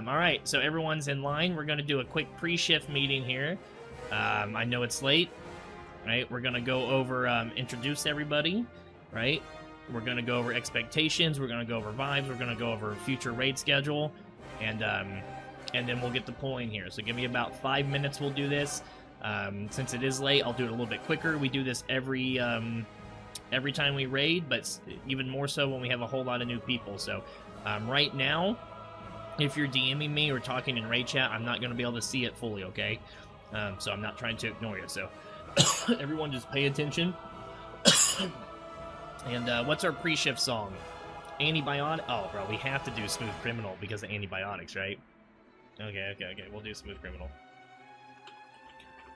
All right, so everyone's in line. We're going to do a quick pre-shift meeting here. I know it's late, right? We're going to go over, introduce everybody, right? We're going to go over expectations. We're going to go over vibes. We're going to go over future raid schedule, and then we'll get the polling here. So give me about 5 minutes. We'll do this. Since it is late, I'll do it a little bit quicker. We do this every time we raid, but even more so when we have a whole lot of new people. So right now, if you're DMing me or talking in raid chat, I'm not going to be able to see it fully, okay? So I'm not trying to ignore you. So everyone just pay attention. And what's our pre-shift song? Antibiotic? Oh, bro, we have to do Smooth Criminal because of antibiotics, right? Okay. We'll do Smooth Criminal.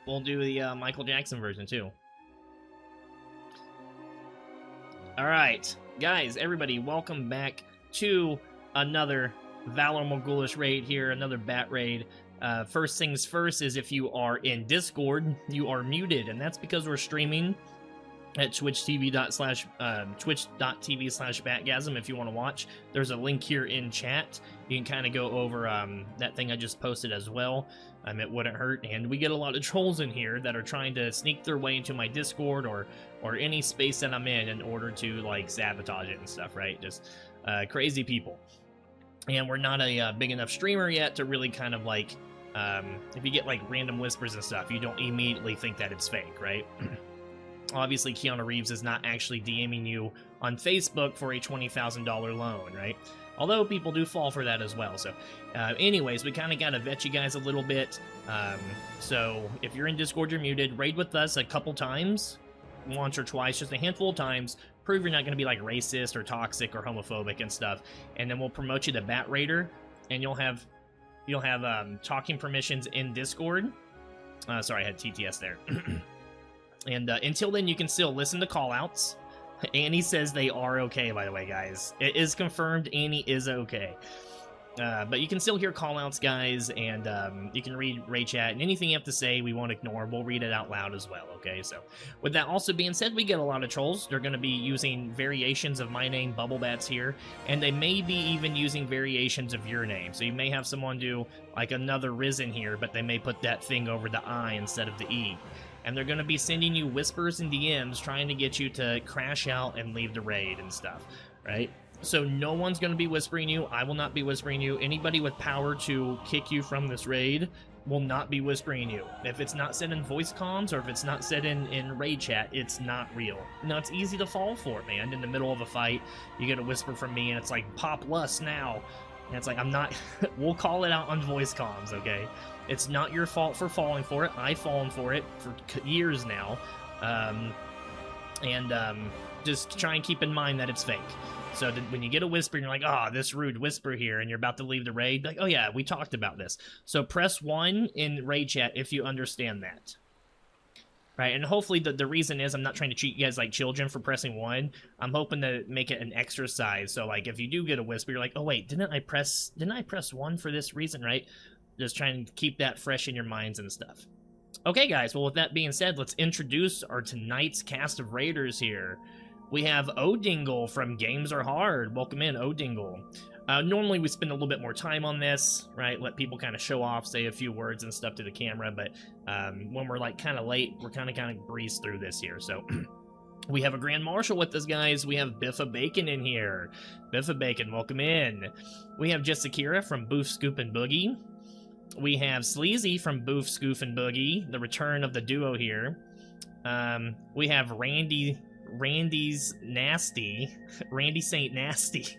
We'll do the Michael Jackson version, too. Alright, guys, everybody, welcome back to another Valor Morghulis raid here, another bat raid. First things first is if you are in Discord, you are muted, and that's because we're streaming at twitch.tv/batgasm if you want to watch. There's a link here in chat. You can kind of go over that thing I just posted as well. It wouldn't hurt. And we get a lot of trolls in here that are trying to sneak their way into my Discord or any space that I'm in order to like sabotage it and stuff, right? Just crazy people. And we're not a big enough streamer yet to really kind of like, if you get like random whispers and stuff, you don't immediately think that it's fake, right? Obviously, Keanu Reeves is not actually DMing you on Facebook for a $20,000 loan, right? Although people do fall for that as well. So, anyways, we kind of got to vet you guys a little bit. So, if you're in Discord, you're muted. Raid with us a couple times, once or twice, just a handful of times. Prove you're not going to be like racist or toxic or homophobic and stuff. And then we'll promote you to Bat Raider, and you'll have talking permissions in Discord. Sorry, I had TTS there. And until then, you can still listen to callouts. Annie says they are okay, by the way, guys. It is confirmed Annie is okay. But you can still hear callouts, guys, and you can read raid chat, and anything you have to say, we won't ignore. We'll read it out loud as well, okay? So, with that also being said, we get a lot of trolls. They're going to be using variations of my name, Bubblebats, here, and they may be even using variations of your name. So you may have someone do, like, another Risen here, but they may put that thing over the I instead of the E. And they're going to be sending you whispers and DMs trying to get you to crash out and leave the raid and stuff, right? So no one's going to be whispering you. I will not be whispering you. Anybody with power to kick you from this raid will not be whispering you. If it's not said in voice comms or if it's not said in raid chat, it's not real. Now, it's easy to fall for it, man. In the middle of a fight, you get a whisper from me, and it's like, pop lust now. And it's like, I'm not... We'll call it out on voice comms, okay? It's not your fault for falling for it. I've fallen for it for years now. Just try and keep in mind that it's fake. So that when you get a whisper and you're like, oh, this rude whisper here, and you're about to leave the raid, like, oh yeah, we talked about this. So press 1 in raid chat if you understand that. Right, and hopefully the reason is I'm not trying to treat you guys like children for pressing 1. I'm hoping to make it an exercise. So like if you do get a whisper, you're like, oh wait, didn't I press 1 for this reason, right? Just trying to keep that fresh in your minds and stuff. Okay, guys, well, with that being said, let's introduce our tonight's cast of raiders here. We have O'Dingle from Games Are Hard. Welcome in, O'Dingle. Normally, we spend a little bit more time on this, right? Let people kind of show off, say a few words and stuff to the camera, but when we're, like, kind of late, we're kind of breeze through this here, so... We have a Grand Marshal with us, guys. We have Biffa Bacon in here. Biffa Bacon, welcome in. We have Jessakira from Boof, Scoop, and Boogie. We have Sleazy from Boof, Scoof, and Boogie, the return of the duo here. We have Randy's Nasty, Randy St. Nasty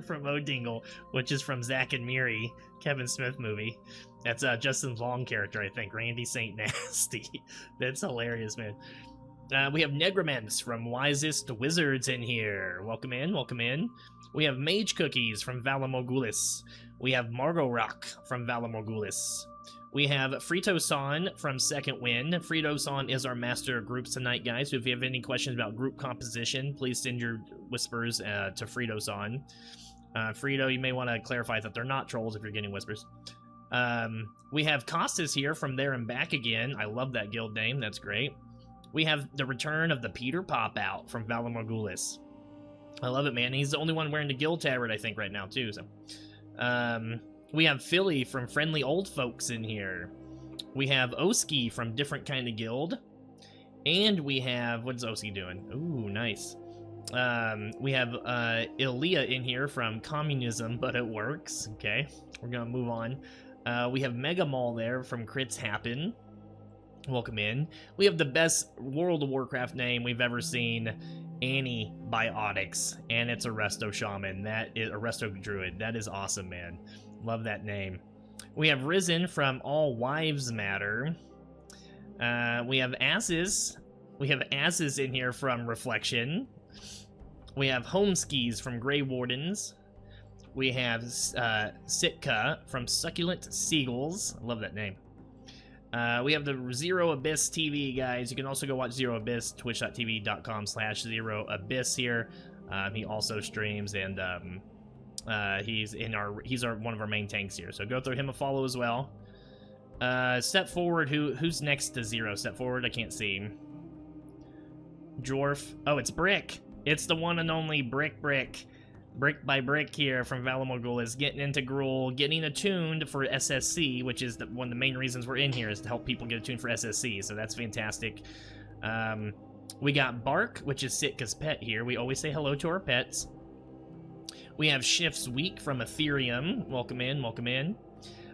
from O'Dingle, which is from Zack and Miri, Kevin Smith movie. That's Justin Long character, I think, Randy St. Nasty. That's hilarious, man. We have Negromance from Wisest Wizards in here. Welcome in, welcome in. We have Mage Cookies from Valor Morghulis. We have Margot Rock from Valor Morghulis. We have Frito-san from Second Wind. Frito-san is our master of groups tonight, guys. So if you have any questions about group composition, please send your whispers to Frito-san. Frito, you may want to clarify that they're not trolls if you're getting whispers. We have Costas here from There and Back Again. I love that guild name. That's great. We have the return of the Peter Pop-Out from Valor Morghulis. I love it, man. He's the only one wearing the guild tabard, I think, right now, too. So, We have Philly from Friendly Old Folks in here. We have Oski from Different Kind of Guild. And we have, what's Oski doing? Ooh, nice. We have Ilya in here from Communism, but it works. Okay, we're gonna move on. We have Mega Mall there from Crits Happen. Welcome in. We have the best World of Warcraft name we've ever seen, Antibiotics, and it's a Resto Shaman. That is a Resto Druid. That is awesome, man. Love that name. We have Risen from All Wives Matter. We have Asses. We have Asses in here from Reflection. We have Homeskis from Grey Wardens. We have Sitka from Succulent Seagulls. I love that name. We have the Zero Abyss TV, guys. You can also go watch Zero Abyss, twitch.tv.com/Zero Abyss here. He also streams, and he's one of our main tanks here. So go throw him a follow as well. Step forward. Who's next to Zero? Step forward. I can't see. Dwarf. Oh, it's Brick. It's the one and only Brick by Brick here from Valamorgul is getting into Gruul, getting attuned for SSC, which is one of the main reasons we're in here, is to help people get attuned for SSC, so that's fantastic. We got Bark, which is Sitka's pet here. We always say hello to our pets. We have Shifts Week from Ethereum. Welcome in, welcome in.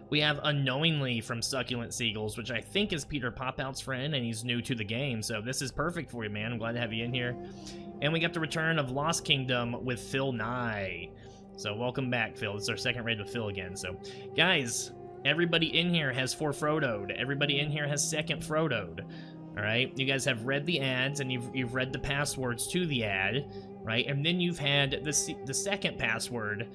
We have Unknowingly from Succulent Seagulls, which I think is Peter Popout's friend, and he's new to the game, so this is perfect for you, man. I'm glad to have you in here. And we got the return of Lost Kingdom with Phil Nye. So welcome back, Phil. This is our second raid with Phil again. So, guys, everybody in here has 4 Frodo'd. Everybody in here has 2nd Frodo'd. All right? You guys have read the ads, and you've read the passwords to the ad, right? And then you've had the second password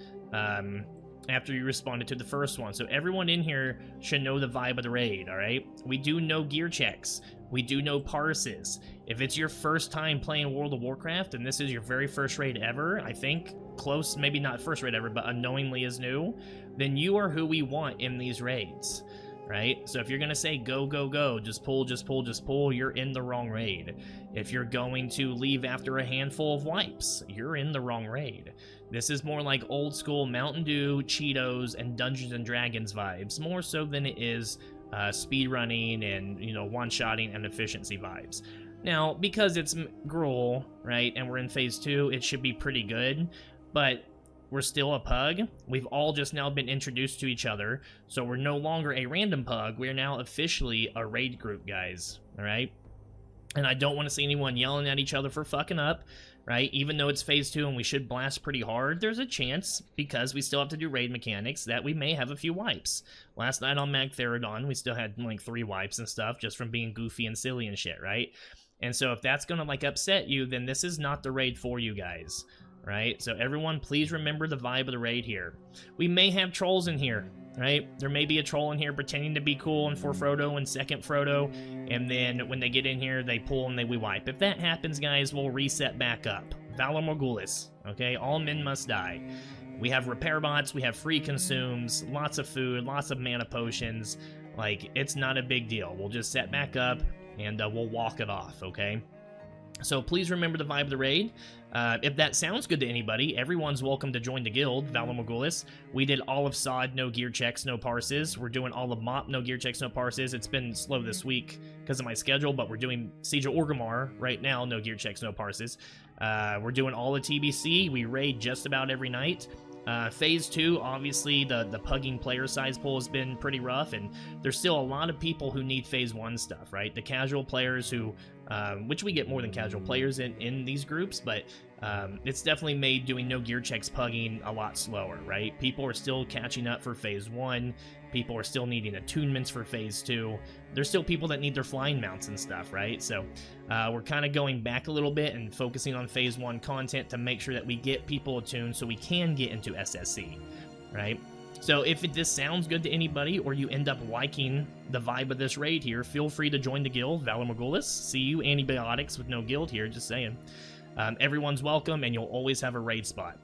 after you responded to the first one. So everyone in here should know the vibe of the raid, all right? We do know gear checks. We do know parses. If it's your first time playing World of Warcraft and this is your very first raid ever, I think, close, maybe not first raid ever, but Unknowingly is new, then you are who we want in these raids, right? So if you're going to say go, go, go, just pull, just pull, just pull, you're in the wrong raid. If you're going to leave after a handful of wipes, you're in the wrong raid. This is more like old school Mountain Dew, Cheetos, and Dungeons and Dragons vibes, more so than it is speedrunning and, you know, one-shotting and efficiency vibes. Now, because it's Gruul, right, and we're in Phase 2, it should be pretty good, but we're still a pug. We've all just now been introduced to each other, so we're no longer a random pug. We're now officially a raid group, guys, all right? And I don't want to see anyone yelling at each other for fucking up, right? Even though it's Phase 2 and we should blast pretty hard, there's a chance, because we still have to do raid mechanics, that we may have a few wipes. Last night on Magtheridon, we still had, like, 3 wipes and stuff, just from being goofy and silly and shit, right? And so if that's gonna, like, upset you, then this is not the raid for you guys, right? So everyone, please remember the vibe of the raid here. We may have trolls in here, right? There may be a troll in here pretending to be cool and for Frodo and 2nd Frodo, and then when they get in here, they pull and we wipe. If that happens, guys, we'll reset back up. Valar Morghulis, okay? All men must die. We have repair bots, we have free consumes, lots of food, lots of mana potions. Like, it's not a big deal. We'll just set back up, and we'll walk it off, okay? So please remember the vibe of the raid. If that sounds good to anybody, everyone's welcome to join the guild, Valar Morghulis. We did all of Sod, no gear checks, no parses. We're doing all of Mop, no gear checks, no parses. It's been slow this week because of my schedule, but we're doing Siege of Orgrimmar right now, no gear checks, no parses. We're doing all of TBC. We raid just about every night. Phase 2, obviously, the pugging player size pool has been pretty rough, and there's still a lot of people who need Phase 1 stuff, right? The casual players who, which we get more than casual players in these groups, but it's definitely made doing no gear checks pugging a lot slower, right? People are still catching up for Phase 1. People are still needing attunements for Phase 2. There's still people that need their flying mounts and stuff, right? So we're kind of going back a little bit and focusing on Phase 1 content to make sure that we get people attuned so we can get into SSC, right? So if this sounds good to anybody, or you end up liking the vibe of this raid here, feel free to join the guild, Valar Morghulis. See you, Antibiotics with no guild here, just saying. Everyone's welcome, and you'll always have a raid spot.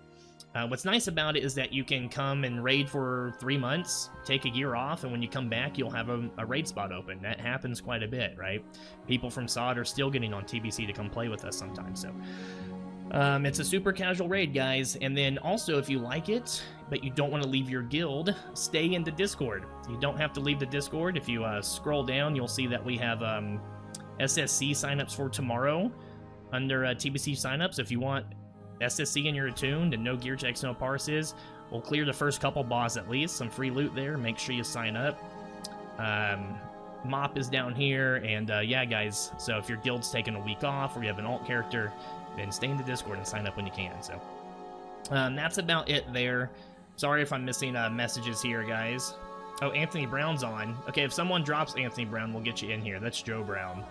What's nice about it is that you can come and raid for 3 months, take a year off, and when you come back, you'll have a raid spot open. That happens quite a bit, right? People from SOD are still getting on TBC to come play with us sometimes, so... it's a super casual raid, guys, and then also, if you like it, but you don't want to leave your guild, stay in the Discord. You don't have to leave the Discord. If you scroll down, you'll see that we have SSC signups for tomorrow under TBC signups. If you want SSC and you're attuned and no gear checks, no parses, we'll clear the first couple boss at least. Some free loot there. Make sure you sign up. Mop is down here, and yeah, guys, so if your guild's taking a week off or you have an alt character, then stay in the Discord and sign up when you can. So that's about it there. Sorry if I'm missing messages here, guys. Oh, Anthony Brown's on. Okay, if someone drops Anthony Brown, we'll get you in here. That's Joe Brown.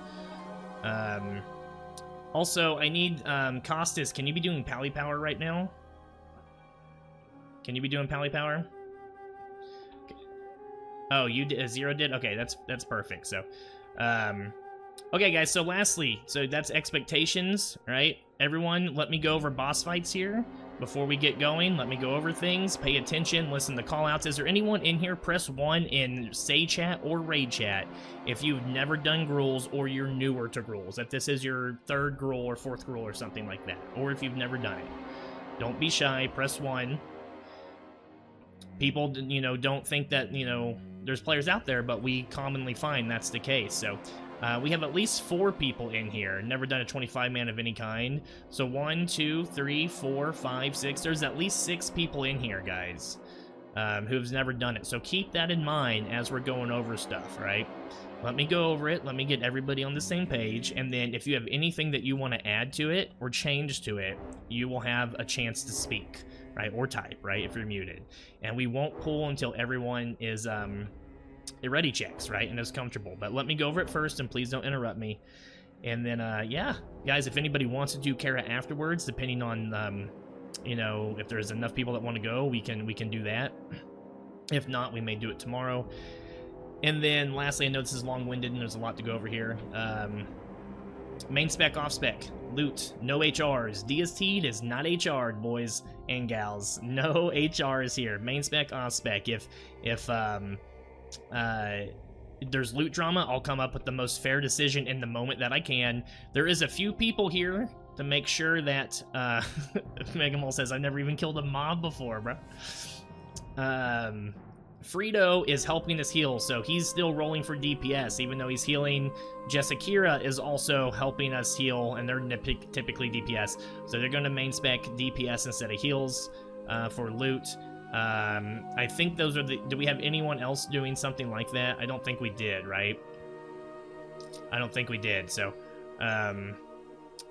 Also, I need Costas. Can you be doing Pally Power right now? Can you be doing Pally Power? Oh, you did. Zero did. Okay, that's perfect. So, okay, guys. So, lastly, so that's expectations, right? Everyone, let me go over boss fights here before we get going. Let me go over things. Pay attention. Listen to call-outs. Is there anyone in here? Press 1 in Say Chat or Raid Chat if you've never done Gruuls or you're newer to Gruuls. If this is your 3rd Gruul or 4th Gruul or something like that, or if you've never done it, don't be shy. Press 1. People, you know, don't think that, you know, there's players out there, but we commonly find that's the case. So we have at least 4 people in here. Never done a 25-man of any kind. So 1, 2, 3, 4, 5, 6. There's at least 6 people in here, guys, who've never done it. So keep that in mind as we're going over stuff, right? Let me go over it. Let me get everybody on the same page. And then if you have anything that you want to add to it or change to it, you will have a chance to speak, right? Or type, right? If you're muted. And we won't pull until everyone is ready checks, right? And is comfortable. But let me go over it first, and please don't interrupt me. And then, yeah, guys, if anybody wants to do Kara afterwards, depending on, you know, if there's enough people that want to go, we can do that. If not, we may do it tomorrow. And then, lastly, I know this is long-winded and there's a lot to go over here. Main spec, off spec, loot, no HRs. DST is not HR'd, boys and gals. No HRs here. Main spec, off spec. If there's loot drama, I'll come up with the most fair decision in the moment that I can. There is a few people here to make sure that Megamole says I've never even killed a mob before, bro. Frito is helping us heal, so he's still rolling for DPS, even though he's healing. Jessakira is also helping us heal, and they're typically DPS, so they're going to main spec DPS instead of heals for loot. I think those are the... Do we have anyone else doing something like that? I don't think we did, right? I don't think we did, so...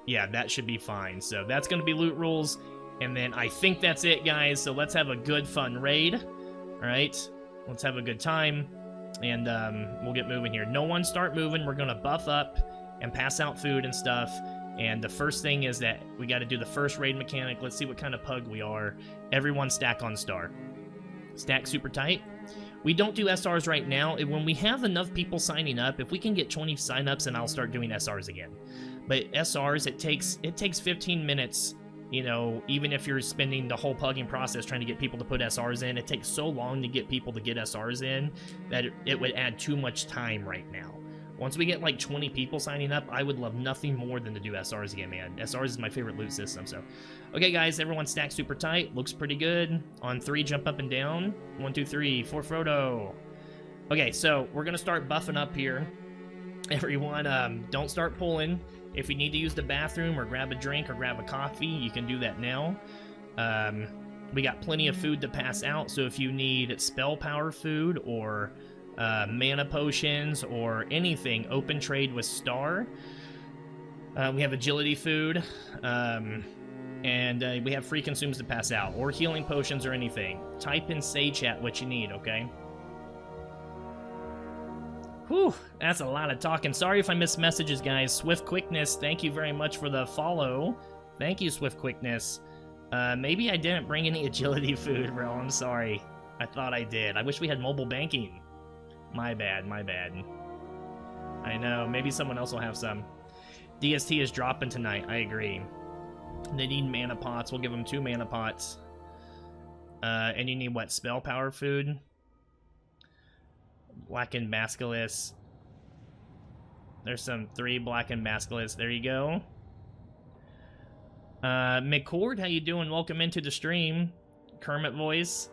yeah, that should be fine. So that's going to be loot rules, and then I think that's it, guys. So let's have a good, fun raid. All right? Let's have a good time, and we'll get moving here. No one start moving. We're going to buff up and pass out food and stuff. And the first thing is that we got to do the first raid mechanic. Let's see what kind of pug we are. Everyone stack on star. Stack super tight. We don't do SRs right now. When we have enough people signing up, if we can get 20 signups, and I'll start doing SRs again. But SRs, it takes 15 minutes. You know, even if you're spending the whole pugging process trying to get people to put SRs in, it takes so long to get people to get SRs in that it would add too much time right now. Once we get like 20 people signing up, I would love nothing more than to do SRs again, man. SRs is my favorite loot system, so. Okay, guys, everyone stack super tight. Looks pretty good. On 3, jump up and down. 1, 2, 3, for Frodo. Okay, so we're going to start buffing up here. Everyone, don't start pulling. If you need to use the bathroom or grab a drink or grab a coffee, you can do that now. We got plenty of food to pass out, so if you need spell power food or mana potions or anything, open trade with Star. We have agility food, and we have free consumes to pass out, or healing potions or anything. Type in Say Chat what you need, okay? Whew, that's a lot of talking. Sorry if I missed messages, guys. Swift Quickness, thank you very much for the follow. Thank you, Swift Quickness. Maybe I didn't bring any agility food, bro. I'm sorry. I thought I did. I wish we had mobile banking. My bad, my bad. I know, maybe someone else will have some. DST is dropping tonight, I agree. They need mana pots. We'll give them 2 mana pots. And you need what? Spell power food? Blackened Basilisk. There's some 3 Blackened Basilisk. There you go. McCord, how you doing? Welcome into the stream. Kermit voice.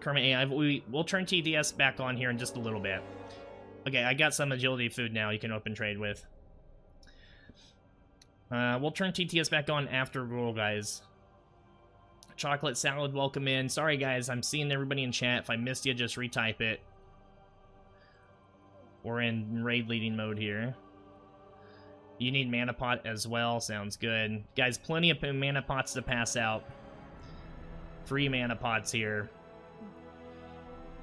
Kermit AI, we'll turn TDS back on here in just a little bit. Okay, I got some agility food now you can open trade with. We'll turn TTS back on after Gruul, guys. Chocolate Salad, welcome in. Sorry, guys, I'm seeing everybody in chat. If I missed you, just retype it. We're in raid leading mode here. You need mana pot as well. Sounds good. Guys, plenty of mana pots to pass out. Free mana pots here.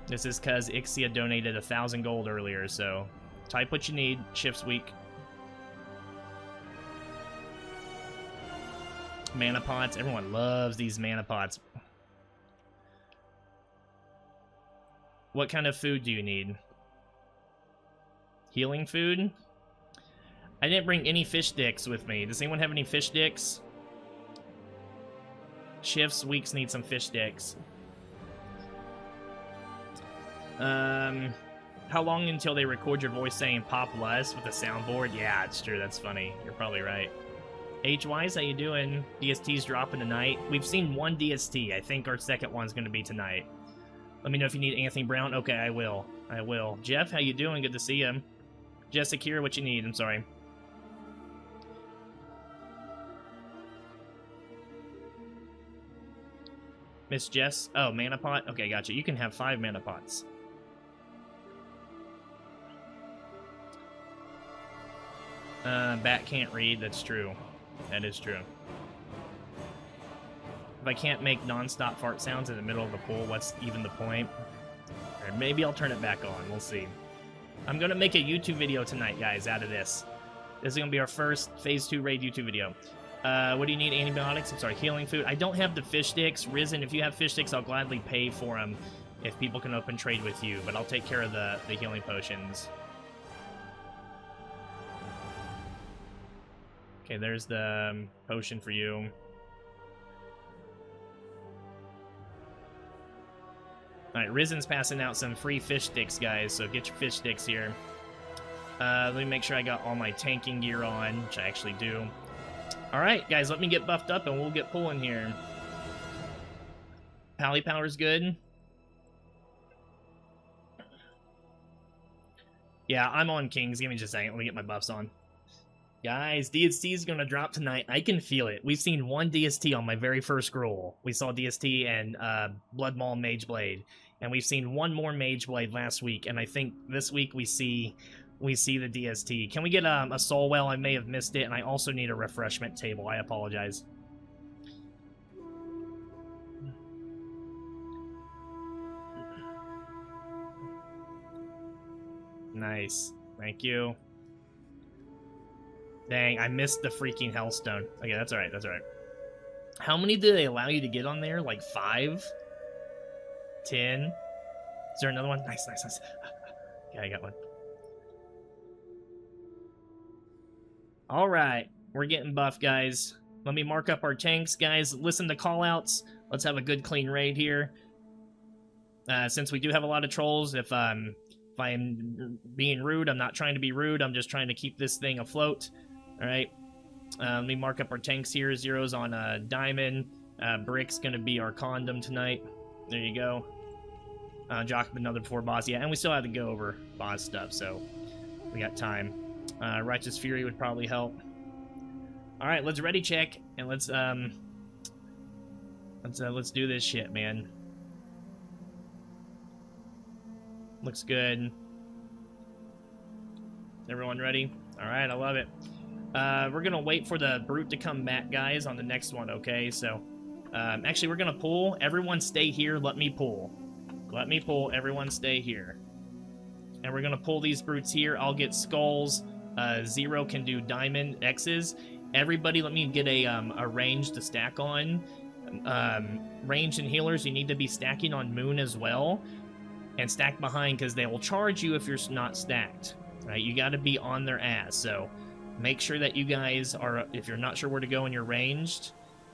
This is because Ixia donated 1,000 gold earlier, so type what you need. Shift's weak. Mana pots. Everyone loves these mana pots. What kind of food do you need? Healing food? I didn't bring any fish sticks with me. Does anyone have any fish sticks? Shifts, weeks need some fish sticks. How long until they record your voice saying pop less with a soundboard? Yeah, it's true. That's funny. You're probably right. H-Wise, how you doing? DST's dropping tonight. We've seen one DST. I think our second one's going to be tonight. Let me know if you need Anthony Brown. Okay, I will. I will. Jeff, how you doing? Good to see you. Jessica, what you need? I'm sorry. Miss Jess? Oh, mana pot? Okay, gotcha. You can have 5 mana pots. Bat can't read. That's true. That is true. If I can't make non-stop fart sounds in the middle of the pool, what's even the point? Or maybe I'll turn it back on. We'll see. I'm going to make a YouTube video tonight, guys, out of this. This is going to be our first Phase 2 raid YouTube video. What do you need? Antibiotics? I'm sorry, healing food. I don't have the fish sticks. Risen, if you have fish sticks, I'll gladly pay for them if people can open trade with you, but I'll take care of the healing potions. Okay, there's the potion for you. Alright, Risen's passing out some free fish sticks, guys, so get your fish sticks here. Let me make sure I got all my tanking gear on, which I actually do. Alright, guys, let me get buffed up and we'll get pulling here. Pally Power's good. Yeah, I'm on Kings. Give me just a second. Let me get my buffs on. Guys, DST is going to drop tonight. I can feel it. We've seen one DST on my very first Gruul. We saw DST and Blood Maul Mage Blade. And we've seen one more Mage Blade last week. And I think this week we see the DST. Can we get a Soul Well? I may have missed it. And I also need a refreshment table. I apologize. Nice. Thank you. Dang, I missed the freaking Hellstone. Okay, that's alright, that's alright. How many do they allow you to get on there? Like 5? 10? Is there another one? Nice, nice, nice. Okay, I got one. Alright, we're getting buff, guys. Let me mark up our tanks, guys. Listen to callouts. Let's have a good, clean raid here. Since we do have a lot of trolls, if I'm being rude, I'm not trying to be rude. I'm just trying to keep this thing afloat. Alright, let me mark up our tanks here. Zero's on Diamond. Brick's gonna be our condom tonight. There you go. Jock another before boss. Yeah, and we still have to go over boss stuff, so we got time. Righteous Fury would probably help. Alright, let's ready check, and let's do this shit, man. Looks good. Everyone ready? Alright, I love it. We're gonna wait for the brute to come back, guys, on the next one, okay? So, actually, we're gonna pull. Everyone stay here. Let me pull. Let me pull. Everyone stay here. And we're gonna pull these brutes here. I'll get skulls. Zero can do diamond X's. Everybody, let me get a range to stack on. Range and healers, you need to be stacking on Moon as well. And stack behind, because they will charge you if you're not stacked. Right? You got to be on their ass. So make sure that you guys are, if you're not sure where to go and you're ranged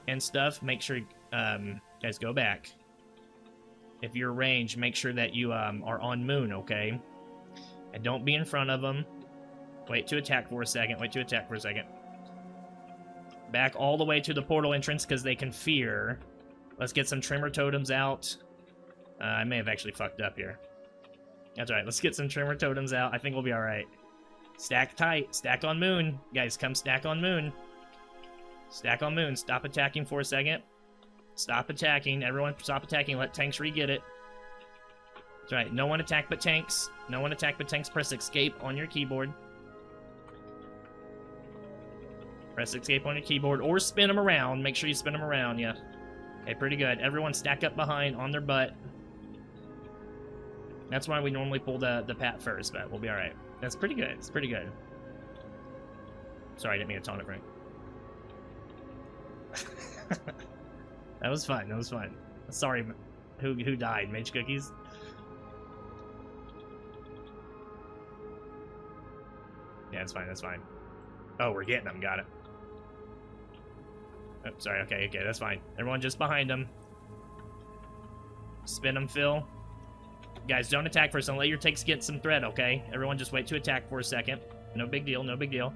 and stuff, make sure, guys, go back. If you're ranged, make sure that you are on Moon, okay? And don't be in front of them. Wait to attack for a second. Wait to attack for a second. Back all the way to the portal entrance, because they can fear. Let's get some Tremor Totems out. I may have actually fucked up here. That's right. Let's get some trimmer totems out. I think we'll be all right. Stack tight. Stack on moon. Guys, come stack on moon. Stack on moon. Stop attacking for a second. Stop attacking. Everyone stop attacking. Let tanks re-get it. That's right. No one attack but tanks. No one attack but tanks. Press escape on your keyboard. Press escape on your keyboard. Or spin them around. Make sure you spin them around, yeah. Okay, pretty good. Everyone stack up behind on their butt. That's why we normally pull the pat first, but we'll be alright. That's pretty good. It's pretty good. Sorry, I didn't mean to taunt it, Frank. That was fun. That was fun. Sorry, who died? Mage Cookies? Yeah, it's fine. That's fine. Oh, we're getting them. Got it. Oh, sorry. Okay, that's fine. Everyone just behind them. Spin them, Phil. Guys, don't attack first. Don't let your tanks get some threat, okay? Everyone just wait to attack for a second. No big deal, no big deal.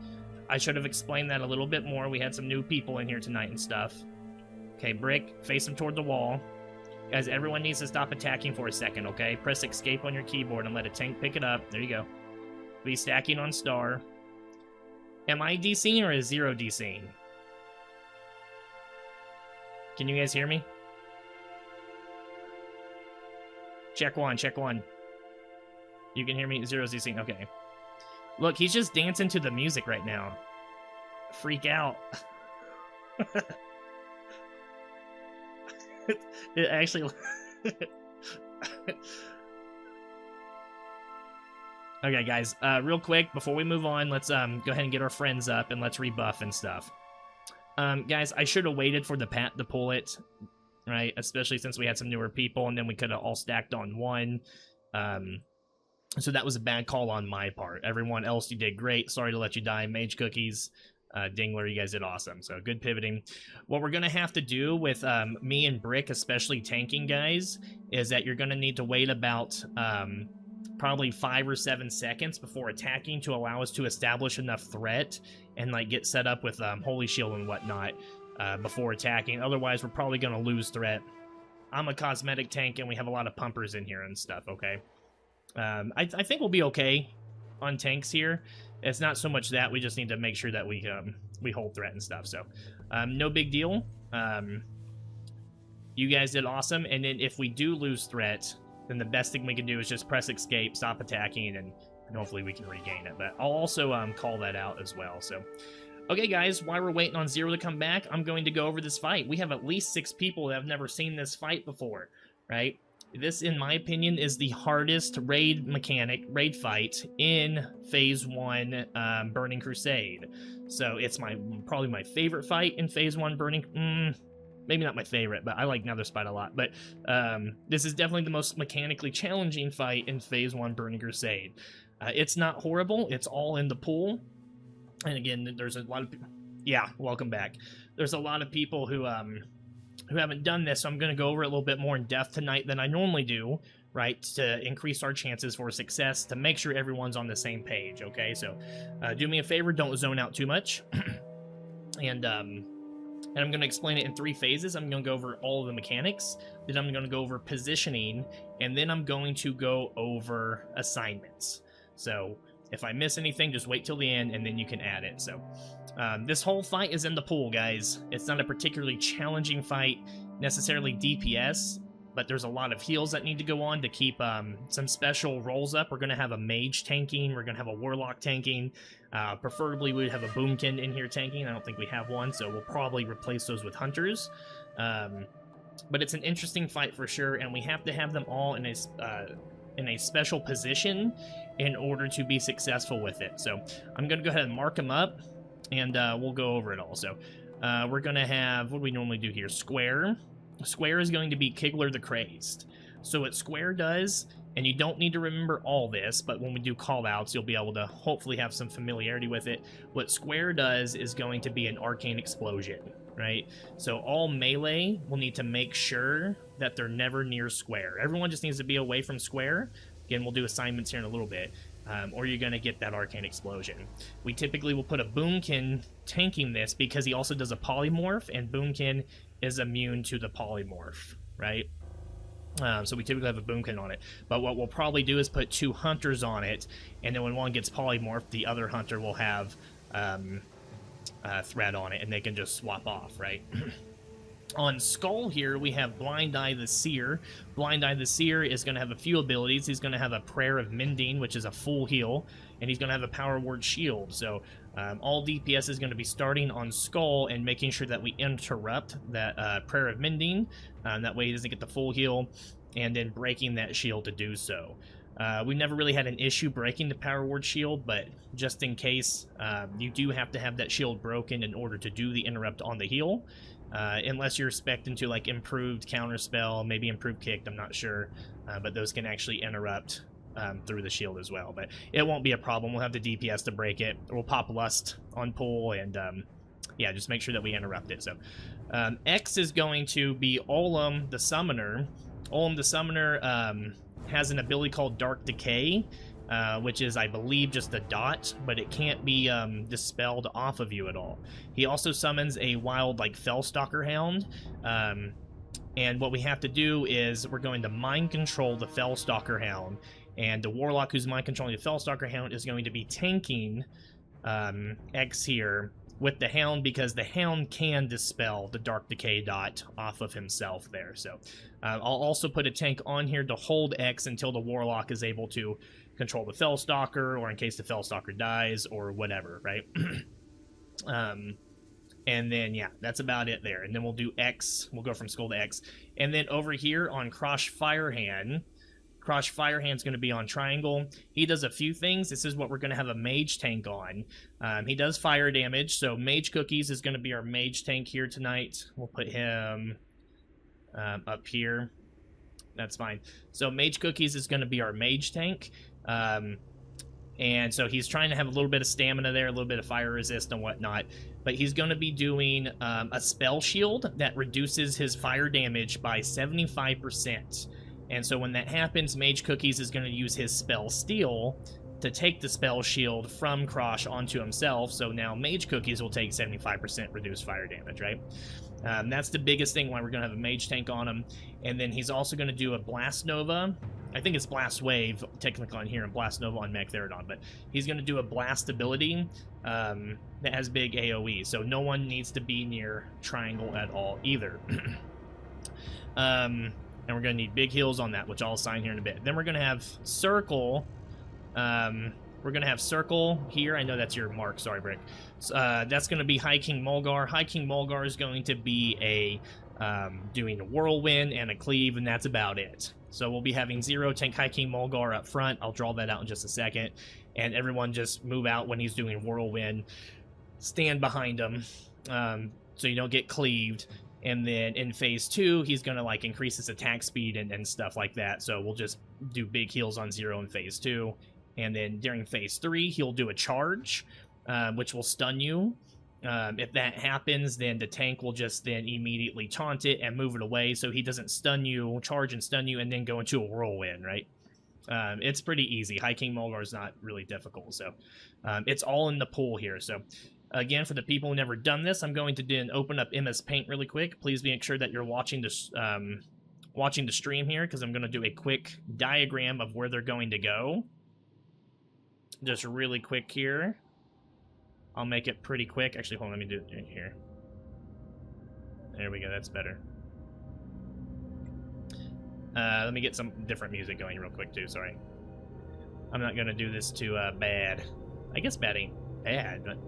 I should have explained that a little bit more. We had some new people in here tonight and stuff. Okay, Brick, face them toward the wall. Guys, everyone needs to stop attacking for a second, okay? Press escape on your keyboard and let a tank pick it up. There you go. Be stacking on star. Am I DCing or is Zero DCing? Can you guys hear me? Check one, check one. You can hear me? Zero's DCing. Okay. Look, he's just dancing to the music right now. Freak out. It actually... Okay, guys, real quick, before we move on, let's go ahead and get our friends up and let's rebuff and stuff. Guys, I should have waited for the Pat to pull it, right? Especially since we had some newer people, and then we could have all stacked on one. So that was a bad call on my part. Everyone else, you did great. Sorry to let you die. Mage Cookies, Dingler, you guys did awesome. So good pivoting. What we're going to have to do with me and Brick, especially tanking, guys, is that you're going to need to wait about... probably 5 or 7 seconds before attacking to allow us to establish enough threat and like get set up with Holy Shield and whatnot before attacking. Otherwise, we're probably going to lose threat. I'm a cosmetic tank and we have a lot of pumpers in here and stuff, okay? I think we'll be okay on tanks here. It's not so much that, we just need to make sure that we hold threat and stuff, so no big deal. You guys did awesome, and then if we do lose threat, then the best thing we can do is just press escape, stop attacking, and hopefully we can regain it. But I'll also call that out as well. So, okay, guys, while we're waiting on Zero to come back, I'm going to go over this fight. We have at least 6 people that have never seen this fight before, right? This, in my opinion, is the hardest raid fight in Phase 1 Burning Crusade. So it's probably my favorite fight in Phase 1 Burning... Maybe not my favorite, but I like Nether's fight a lot. But this is definitely the most mechanically challenging fight in Phase 1 Burning Crusade. It's not horrible. It's all in the pool. And again, there's a lot of... Yeah, welcome back. There's a lot of people who haven't done this, so I'm going to go over it a little bit more in depth tonight than I normally do, right, to increase our chances for success, to make sure everyone's on the same page, okay? So do me a favor, don't zone out too much. And I'm going to explain it in 3 phases. I'm going to go over all of the mechanics, then I'm going to go over positioning, and then I'm going to go over assignments. So if I miss anything, just wait till the end, and then you can add it. So this whole fight is in the pool, guys. It's not a particularly challenging fight, necessarily DPS, but there's a lot of heals that need to go on to keep some special rolls up. We're going to have a mage tanking. We're going to have a warlock tanking. Preferably, we would have a boomkin in here tanking. I don't think we have one, so we'll probably replace those with hunters. But it's an interesting fight for sure, and we have to have them all in a special position in order to be successful with it. So I'm going to go ahead and mark them up, and we'll go over it all. So we're going to have, what do we normally do here? Square. Square is going to be Kigler the Crazed. So what Square does, and you don't need to remember all this, but when we do call-outs, you'll be able to hopefully have some familiarity with it. What Square does is going to be an Arcane Explosion, right? So all melee will need to make sure that they're never near Square. Everyone just needs to be away from Square. Again, we'll do assignments here in a little bit. Or you're going to get that Arcane Explosion. We typically will put a Boomkin tanking this because he also does a Polymorph, and Boomkin is immune to the Polymorph, right? So we typically have a boomkin on it. But what we'll probably do is put 2 hunters on it, and then when one gets polymorphed, the other hunter will have thread on it, and they can just swap off, right? On Skull here, we have Blind Eye the Seer. Blind Eye the Seer is going to have a few abilities. He's going to have a Prayer of Mending, which is a full heal, and he's going to have a Power Word Shield. So all DPS is going to be starting on Skull and making sure that we interrupt that Prayer of Mending. That way he doesn't get the full heal, and then breaking that shield to do so. We've never really had an issue breaking the Power Word Shield, but just in case, you do have to have that shield broken in order to do the interrupt on the heal. Unless you're expecting to like improved counterspell, maybe improved kick, I'm not sure, but those can actually interrupt through the shield as well. But it won't be a problem. We'll have the DPS to break it. We'll pop Lust on pull, and yeah, just make sure that we interrupt it. So X is going to be Olam the Summoner. Olam the Summoner has an ability called Dark Decay, which is, I believe, just a dot, but it can't be dispelled off of you at all. He also summons a wild, like, Fellstalker Hound, and what we have to do is we're going to mind control the Fellstalker Hound, and the Warlock who's mind controlling the Fellstalker Hound is going to be tanking X here with the Hound, because the Hound can dispel the Dark Decay dot off of himself there. So I'll also put a tank on here to hold X until the Warlock is able to control the Fellstalker, or in case the Fellstalker dies, or whatever, right? And then, yeah, that's about it there. And then we'll do X. We'll go from Skull to X. And then over here on Krosh Firehand, Krosh Firehand's going to be on Triangle. He does a few things. This is what we're going to have a Mage tank on. He does fire damage, so Mage Cookies is going to be our Mage tank here tonight. We'll put him up here. That's fine. So Mage Cookies is going to be our Mage tank. And so he's trying to have a little bit of stamina there, a little bit of fire resist and whatnot. But he's going to be doing a spell shield that reduces his fire damage by 75%. And so when that happens, Mage Cookies is going to use his spell Steal to take the spell shield from Krosh onto himself. So now Mage Cookies will take 75% reduced fire damage, right? That's the biggest thing why we're going to have a Mage tank on him. And then he's also going to do a Blast Nova. I think it's Blast Wave, technically on here, and Blast Nova on Mechtherodon. But he's going to do a Blast ability that has big AoE. So no one needs to be near Triangle at all either. And we're going to need big heals on that, which I'll assign here in a bit. Then we're going to have Circle. We're going to have Circle here. I know that's your mark. Sorry, Brick. That's going to be High King Mulgar. High King Mulgar is going to be a doing a Whirlwind and a Cleave, and that's about it. So we'll be having 0 tank High King Mulgar up front. I'll draw that out in just a second. And everyone just move out when he's doing Whirlwind. Stand behind him so you don't get cleaved. And then in phase 2, he's going to like increase his attack speed and stuff like that. So we'll just do big heals on 0 in phase 2. And then during phase 3, he'll do a charge, which will stun you. If that happens, then the tank will just then immediately taunt it and move it away so he doesn't stun you, charge and stun you, and then go into a whirlwind, right? It's pretty easy. High King Mulgar is not really difficult, so it's all in the pool here. So again, for the people who never done this, I'm going to then open up MS Paint really quick. Please make sure that you're watching this, watching the stream here, because I'm going to do a quick diagram of where they're going to go. Just really quick here. I'll make it pretty quick. Actually, hold on, let me do it here. There we go, that's better. Let me get some different music going real quick too, sorry. I'm not gonna do this too bad. I guess bad ain't bad, but...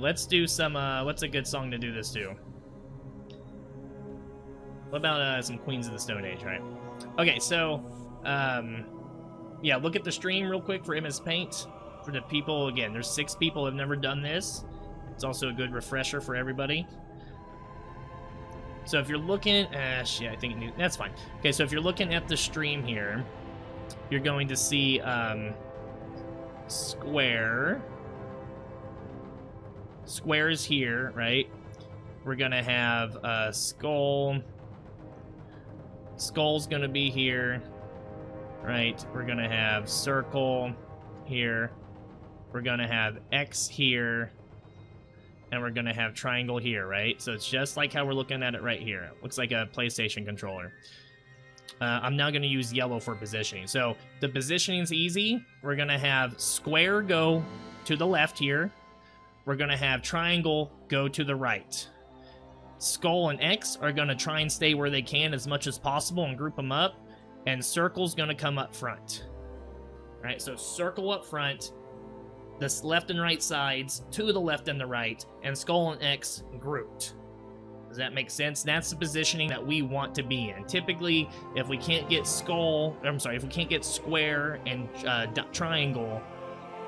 let's do some, what's a good song to do this to? What about some Queens of the Stone Age, right? Okay, so, yeah, look at the stream real quick for MS Paint. For the people, again, there's 6 people who have never done this. It's also a good refresher for everybody. So if you're looking, shit, I think that's fine. Okay, so if you're looking at the stream here, you're going to see Square. Square is here, right? We're gonna have Skull. Skull's gonna be here, right? We're gonna have Circle here. We're gonna have X here, and we're gonna have triangle here, right? So it's just like how we're looking at it right here. It looks like a PlayStation controller. I'm now gonna use yellow for positioning. So the positioning's easy. We're gonna have square go to the left here. We're gonna have triangle go to the right. Skull and X are gonna try and stay where they can as much as possible and group them up, and circle's gonna come up front. All right, so circle up front, the left and right sides to the left and the right, and skull and X grouped. Does that make sense? That's the positioning that we want to be in. Typically, if we can't get if we can't get square and triangle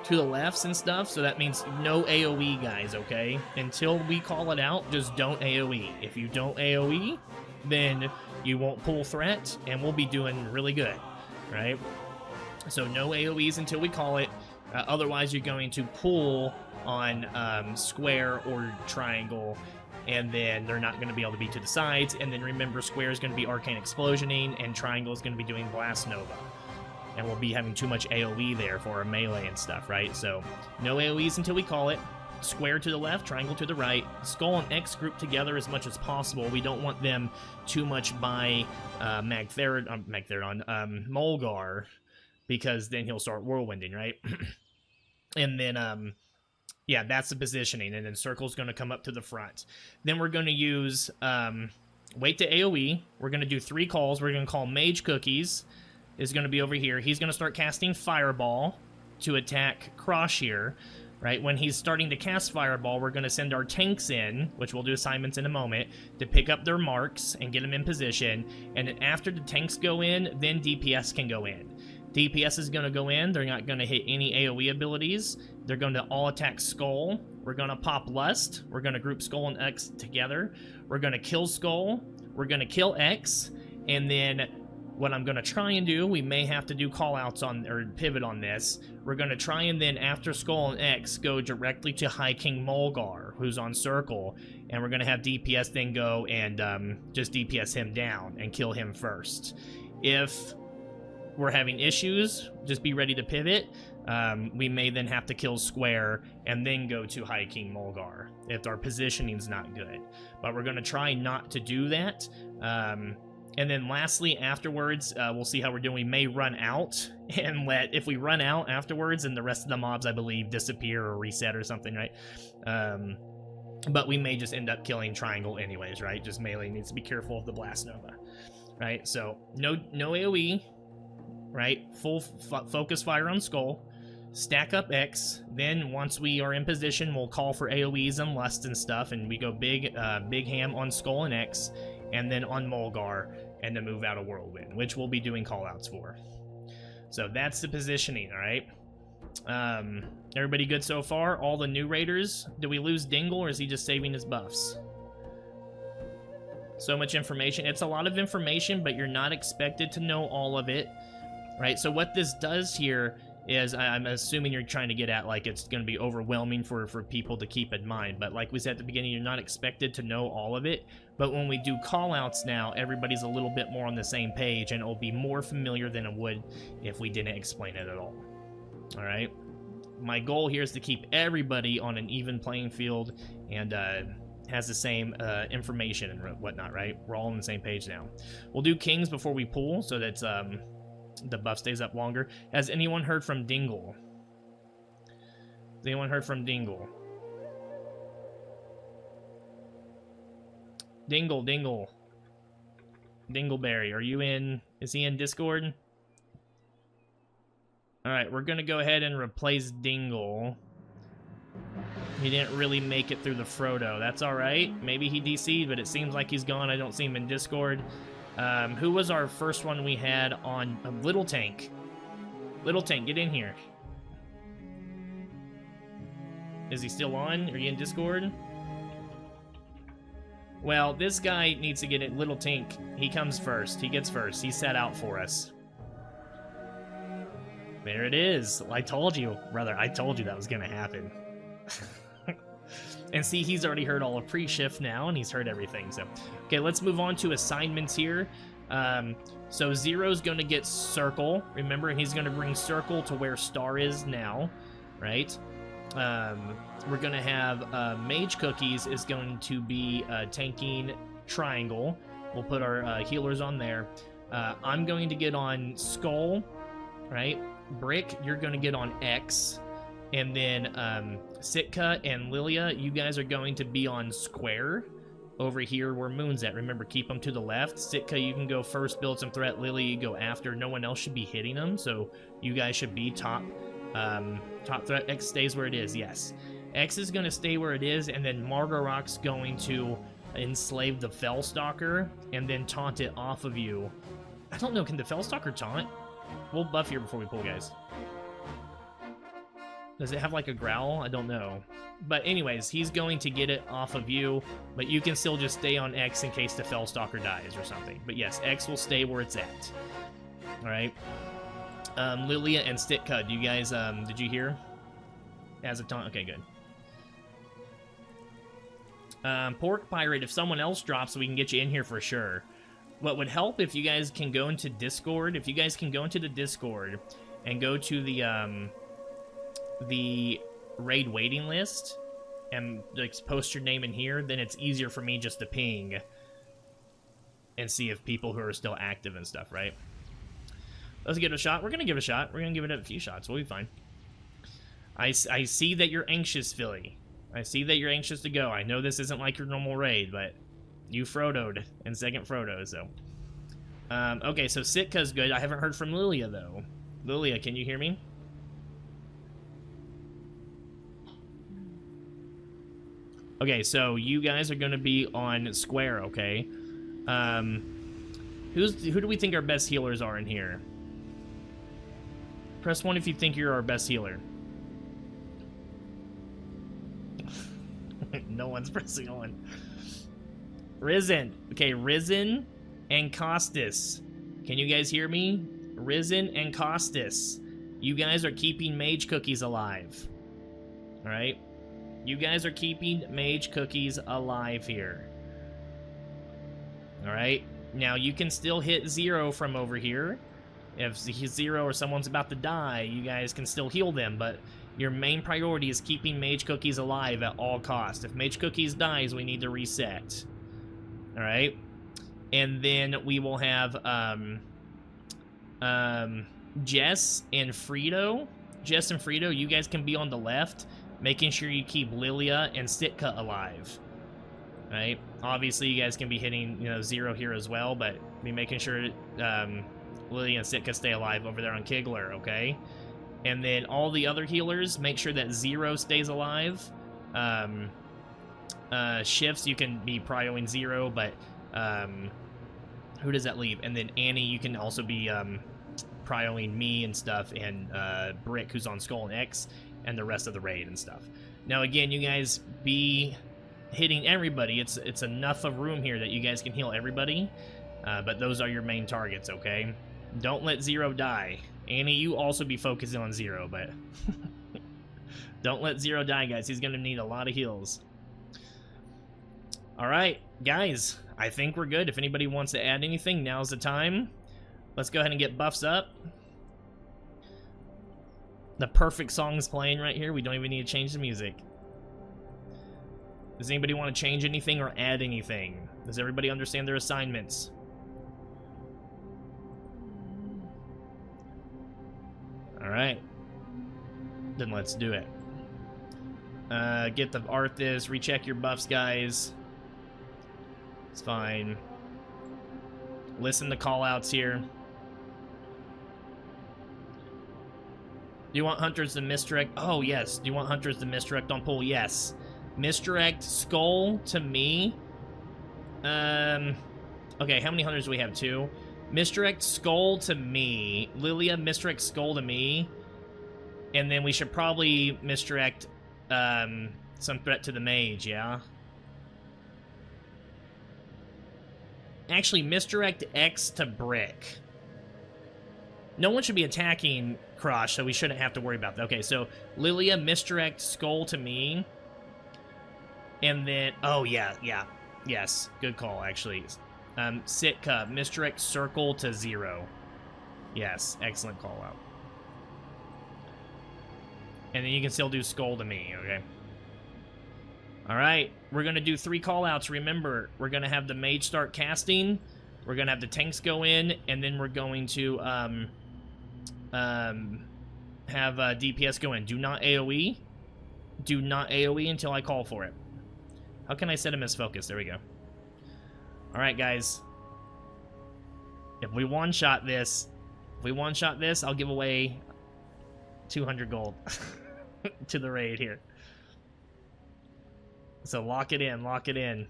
to the lefts and stuff, so that means no AoE, guys, okay? Until we call it out, just don't AoE. If you don't AoE, then you won't pull threat, and we'll be doing really good, right? So no AoEs until we call it. Otherwise, you're going to pull on square or triangle, and then they're not going to be able to be to the sides. And then remember, square is going to be arcane explosioning, and triangle is going to be doing blast nova. And we'll be having too much AoE there for our melee and stuff, right? So no AoEs until we call it. Square to the left, triangle to the right. Skull and X group together as much as possible. We don't want them too much by Mulgar, because then he'll start whirlwinding, right? And then, yeah, that's the positioning. And then circle's going to come up to the front. Then we're going to use wait to AoE. We're going to do 3 calls. We're going to call Mage Cookies. Is going to be over here. He's going to start casting Fireball to attack Crosh here, right? When he's starting to cast Fireball, we're going to send our tanks in, which we'll do assignments in a moment, to pick up their marks and get them in position. And then after the tanks go in, then DPS can go in. DPS is going to go in. They're not going to hit any AoE abilities. They're going to all attack Skull. We're going to pop Lust. We're going to group Skull and X together. We're going to kill Skull. We're going to kill X. And then what I'm going to try and do, we may have to do callouts on, or pivot on this. We're going to try and then, after Skull and X, go directly to High King Mulgar, who's on Circle. And we're going to have DPS then go and just DPS him down and kill him first. If we're having issues, just be ready to pivot. We may then have to kill Square and then go to High King Mulgar if our positioning's not good. But we're going to try not to do that. And then lastly, afterwards, we'll see how we're doing. We may run out and if we run out afterwards, and the rest of the mobs, I believe, disappear or reset or something, right? But we may just end up killing Triangle anyways, right? Just melee needs to be careful of the Blast Nova, right? So no AoE, right? Full focus fire on Skull. Stack up X. Then once we are in position, we'll call for AoEs and Lust and stuff, and we go big ham on Skull and X, and then on Mulgar, and then move out of Whirlwind, which we'll be doing callouts for. So that's the positioning, all right? Everybody good so far? All the new raiders? Did we lose Dingle, or is he just saving his buffs? So much information. It's a lot of information, but you're not expected to know all of it, right? So what this does here is, I'm assuming you're trying to get at, like, it's going to be overwhelming for people to keep in mind. But like we said at the beginning, you're not expected to know all of it. But when we do callouts now, everybody's a little bit more on the same page, and it'll be more familiar than it would if we didn't explain it at all. All right? My goal here is to keep everybody on an even playing field and has the same information and whatnot, right? We're all on the same page now. We'll do Kings before we pull, so that's the buff stays up longer. Has anyone heard from Dingle? Has anyone heard from Dingle? Dingle. Dingleberry, are you in? Is he in Discord? Alright, we're gonna go ahead and replace Dingle. He didn't really make it through the Frodo. That's alright. Maybe he DC'd, but it seems like he's gone. I don't see him in Discord. Who was our first one we had on Little Tank? Little Tank, get in here. Is he still on? Are you in Discord? Well, this guy needs to get it. Little Tank, he comes first. He gets first. He set out for us. There it is. I told you, brother. I told you that was going to happen. And see, he's already heard all of pre-shift now, and he's heard everything. So, okay, let's move on to assignments here. So Zero's going to get Circle. Remember, he's going to bring Circle to where Star is now, right? we're going to have Mage Cookies is going to be tanking Triangle. We'll put our healers on there. I'm going to get on Skull, right? Brick, you're going to get on X. And then Sitka and Lilia, you guys are going to be on Square over here where Moon's at. Remember, keep them to the left. Sitka, you can go first, build some threat. Lilia, you go after. No one else should be hitting them, so you guys should be top threat. X stays where it is, yes. X is going to stay where it is, and then Margarok's going to enslave the Fellstalker and then taunt it off of you. I don't know, can the Fellstalker taunt? We'll buff here before we pull, guys. Does it have like a growl? I don't know. But anyways, he's going to get it off of you, but you can still just stay on X in case the Fellstalker dies or something. But yes, X will stay where it's at. Alright. Lilia and Sitka, do you guys, did you hear? As a taunt? Okay, good. Pork Pirate, if someone else drops, we can get you in here for sure. What would help if you guys can go into Discord, if you guys can go into the Discord and go to the raid waiting list and like post your name in here, then it's easier for me just to ping and see if people who are still active and stuff, right? Let's give it a shot. We're gonna give it a shot. We're gonna give it a few shots. We'll be fine. I see that you're anxious, Philly. I see that you're anxious to go. I know this isn't like your normal raid, but you Frodo'd in second Frodo, so. Okay, so Sitka's good. I haven't heard from Lilia, though. Lilia, can you hear me? Okay, so you guys are going to be on Square, okay? Who do we think our best healers are in here? Press 1 if you think you're our best healer. No one's pressing 1. Risen. Okay, Risen and Costas. Can you guys hear me? Risen and Costas. You guys are keeping Mage Cookies alive. Alright? You guys are keeping Mage Cookies alive here. Alright? Now, you can still hit 0 from over here. If 0 or someone's about to die, you guys can still heal them, but your main priority is keeping Mage Cookies alive at all costs. If Mage Cookies dies, we need to reset. Alright? And then we will have Jess and Frito. Jess and Frito, you guys can be on the left, making sure you keep Lilia and Sitka alive. Right? Obviously, you guys can be hitting, 0 here as well, but be making sure Lilia and Sitka stay alive over there on Kigler, okay? And then all the other healers, make sure that 0 stays alive. Shifts, you can be prioing 0, but who does that leave? And then Annie, you can also be prioing me and stuff, and Brick, who's on Skull and X, and the rest of the raid and stuff. Now, again, you guys be hitting everybody. It's enough of room here that you guys can heal everybody, but those are your main targets, okay? Don't let 0 die. Annie, you also be focusing on 0, but don't let 0 die, guys. He's going to need a lot of heals. All right, guys, I think we're good. If anybody wants to add anything, now's the time. Let's go ahead and get buffs up. The perfect song's playing right here. We don't even need to change the music. Does anybody want to change anything or add anything? Does everybody understand their assignments? All right. Then let's do it. Get the Arthas. Recheck your buffs, guys. It's fine. Listen to callouts here. Do you want Hunters to misdirect? Oh, yes. Do you want Hunters to misdirect on pull? Yes. Misdirect Skull to me. Okay, how many Hunters do we have? 2. Misdirect Skull to me. Lilia, misdirect Skull to me. And then we should probably misdirect some threat to the mage, yeah? Actually, misdirect X to Brick. No one should be attacking Crush, so we shouldn't have to worry about that. Okay, so Lilia, misdirect Skull to me. And then, oh, yeah. Yes, good call, actually. Sitka, misdirect Circle to 0. Yes, excellent call out. And then you can still do skull to me, okay? Alright, we're going to do 3 callouts. Remember, we're going to have the mage start casting, we're going to have the tanks go in, and then we're going to have DPS go in. Do not AoE. Do not AoE until I call for it. How can I set him as focus? There we go. Alright, guys. If we one-shot this, I'll give away 200 gold to the raid here. So lock it in, lock it in.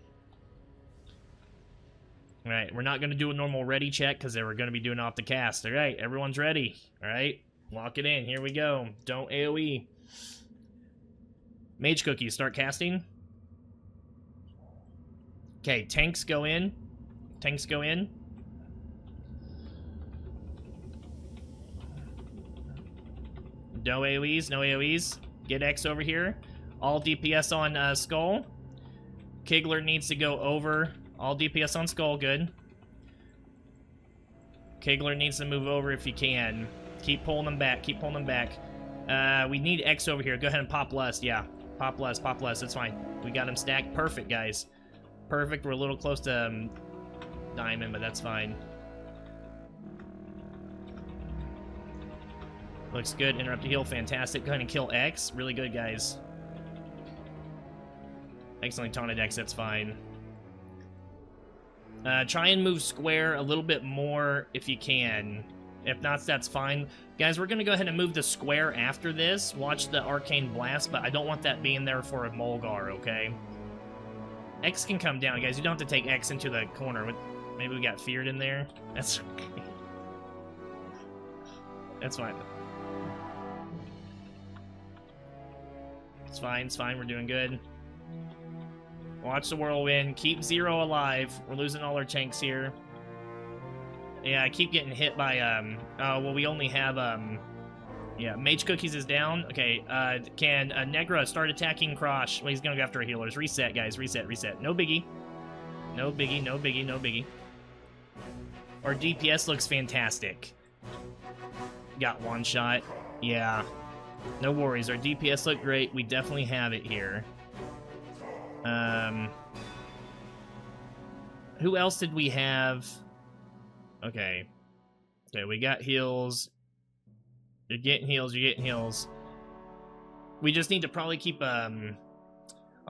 Alright, we're not going to do a normal ready check because we're going to be doing off the cast. Alright, everyone's ready. Alright, lock it in. Here we go. Don't AoE. Mage Cookie, start casting. Okay, tanks go in. Tanks go in. No AoEs, no AoEs. Get X over here. All DPS on Skull. Kigler needs to go over. All DPS on Skull, good. Kigler needs to move over if he can. Keep pulling them back, keep pulling them back. We need X over here. Go ahead and pop Lust, yeah. Pop Lust, that's fine. We got him stacked. Perfect, guys. Perfect, we're a little close to Diamond, but that's fine. Looks good. Interrupt to heal, fantastic. Go ahead and kill X. Really good, guys. Excellent taunted X, that's fine. Try and move square a little bit more if you can. If not, that's fine. Guys, we're going to go ahead and move the square after this. Watch the Arcane Blast, but I don't want that being there for a Mulgar, okay? X can come down, guys. You don't have to take X into the corner. Maybe we got feared in there. That's okay. That's fine. It's fine, it's fine. We're doing good. Watch the whirlwind. Keep Zero alive. We're losing all our tanks here. Yeah, I keep getting hit by, oh, well, we only have, yeah, Mage Cookies is down. Okay, can Negra start attacking Krosh? Well, he's gonna go after our healers. Reset, guys, reset, reset. No biggie. No biggie, no biggie, no biggie. Our DPS looks fantastic. Got one shot. Yeah. No worries, our DPS look great. We definitely have it here. Who else did we have? Okay. Okay, we got heals. You're getting heals, you're getting heals. We just need to probably keep, I'll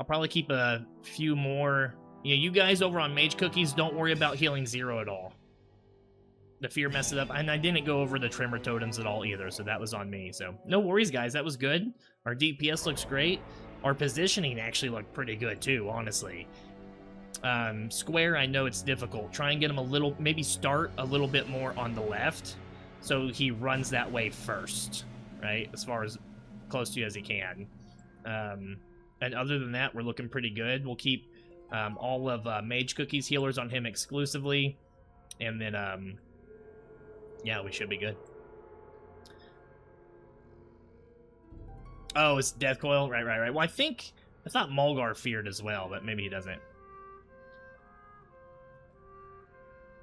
probably keep a few more. Yeah, you guys over on Mage Cookies, don't worry about healing Zero at all. The fear messed it up, and I didn't go over the Tremor Totems at all either, so that was on me. So, no worries, guys, that was good. Our DPS looks great. Our positioning actually looked pretty good, too, honestly. Square, I know it's difficult. Try and get him a little, maybe start a little bit more on the left, so he runs that way first, right? As far as close to you as he can. And other than that, we're looking pretty good. We'll keep all of Mage Cookies healers on him exclusively, and then, yeah, we should be good. Oh, it's Death Coil? Right, right, right. Well, I thought Mulgar feared as well, but maybe he doesn't.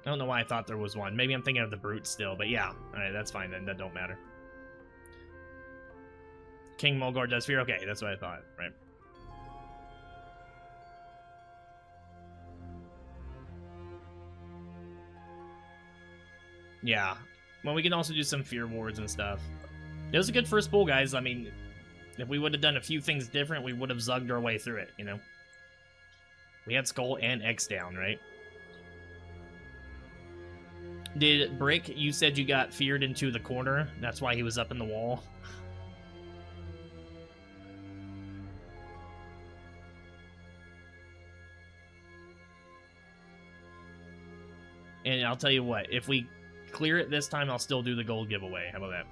I don't know why I thought there was one. Maybe I'm thinking of the Brute still, but yeah. Alright, that's fine then. That don't matter. King Mulgar does fear? Okay, that's what I thought. Right. Yeah. Well, we can also do some fear wards and stuff. It was a good first pull, guys. I mean, if we would have done a few things different, we would have zugged our way through it, you know? We had Skull and X down, right? Did Brick, you said you got feared into the corner? That's why he was up in the wall? And I'll tell you what, if we clear it this time, I'll still do the gold giveaway. How about that?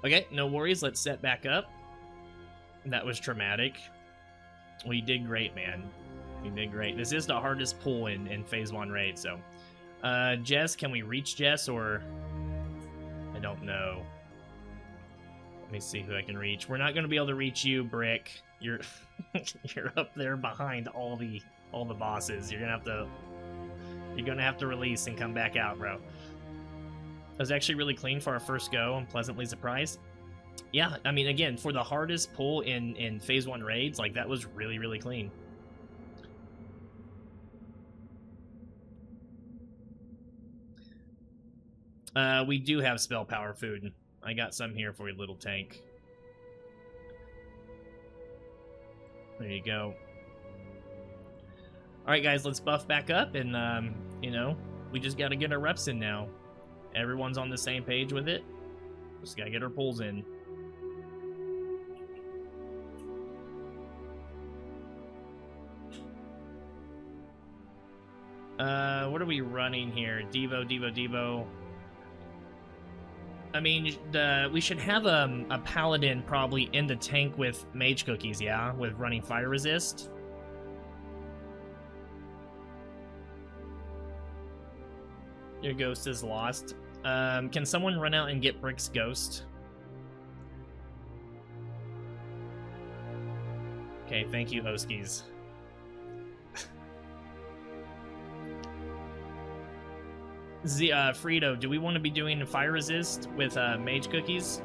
Okay, no worries. Let's set back up. That was traumatic. We did great, man. We did great. This is the hardest pull in Phase 1 raid, so. Jess, can we reach Jess, or... I don't know. Let me see who I can reach. We're not going to be able to reach you, Brick. You're you're up there behind all the bosses. You're gonna have to release and come back out, bro. It was actually really clean for our first go. I'm pleasantly surprised. Yeah, I mean, again, for the hardest pull in Phase 1 raids, like, that was really, really clean. We do have spell power food. I got some here for your little tank. There you go. Alright, guys, let's buff back up, and, you know, we just gotta get our reps in now. Everyone's on the same page with it. Just gotta get our pulls in. What are we running here? Devo. I mean, we should have a paladin probably in the tank with mage cookies, yeah? With running fire resist. Your ghost is lost. Can someone run out and get Brick's ghost? Okay, thank you, Oskies. Frito, do we want to be doing fire resist with mage cookies?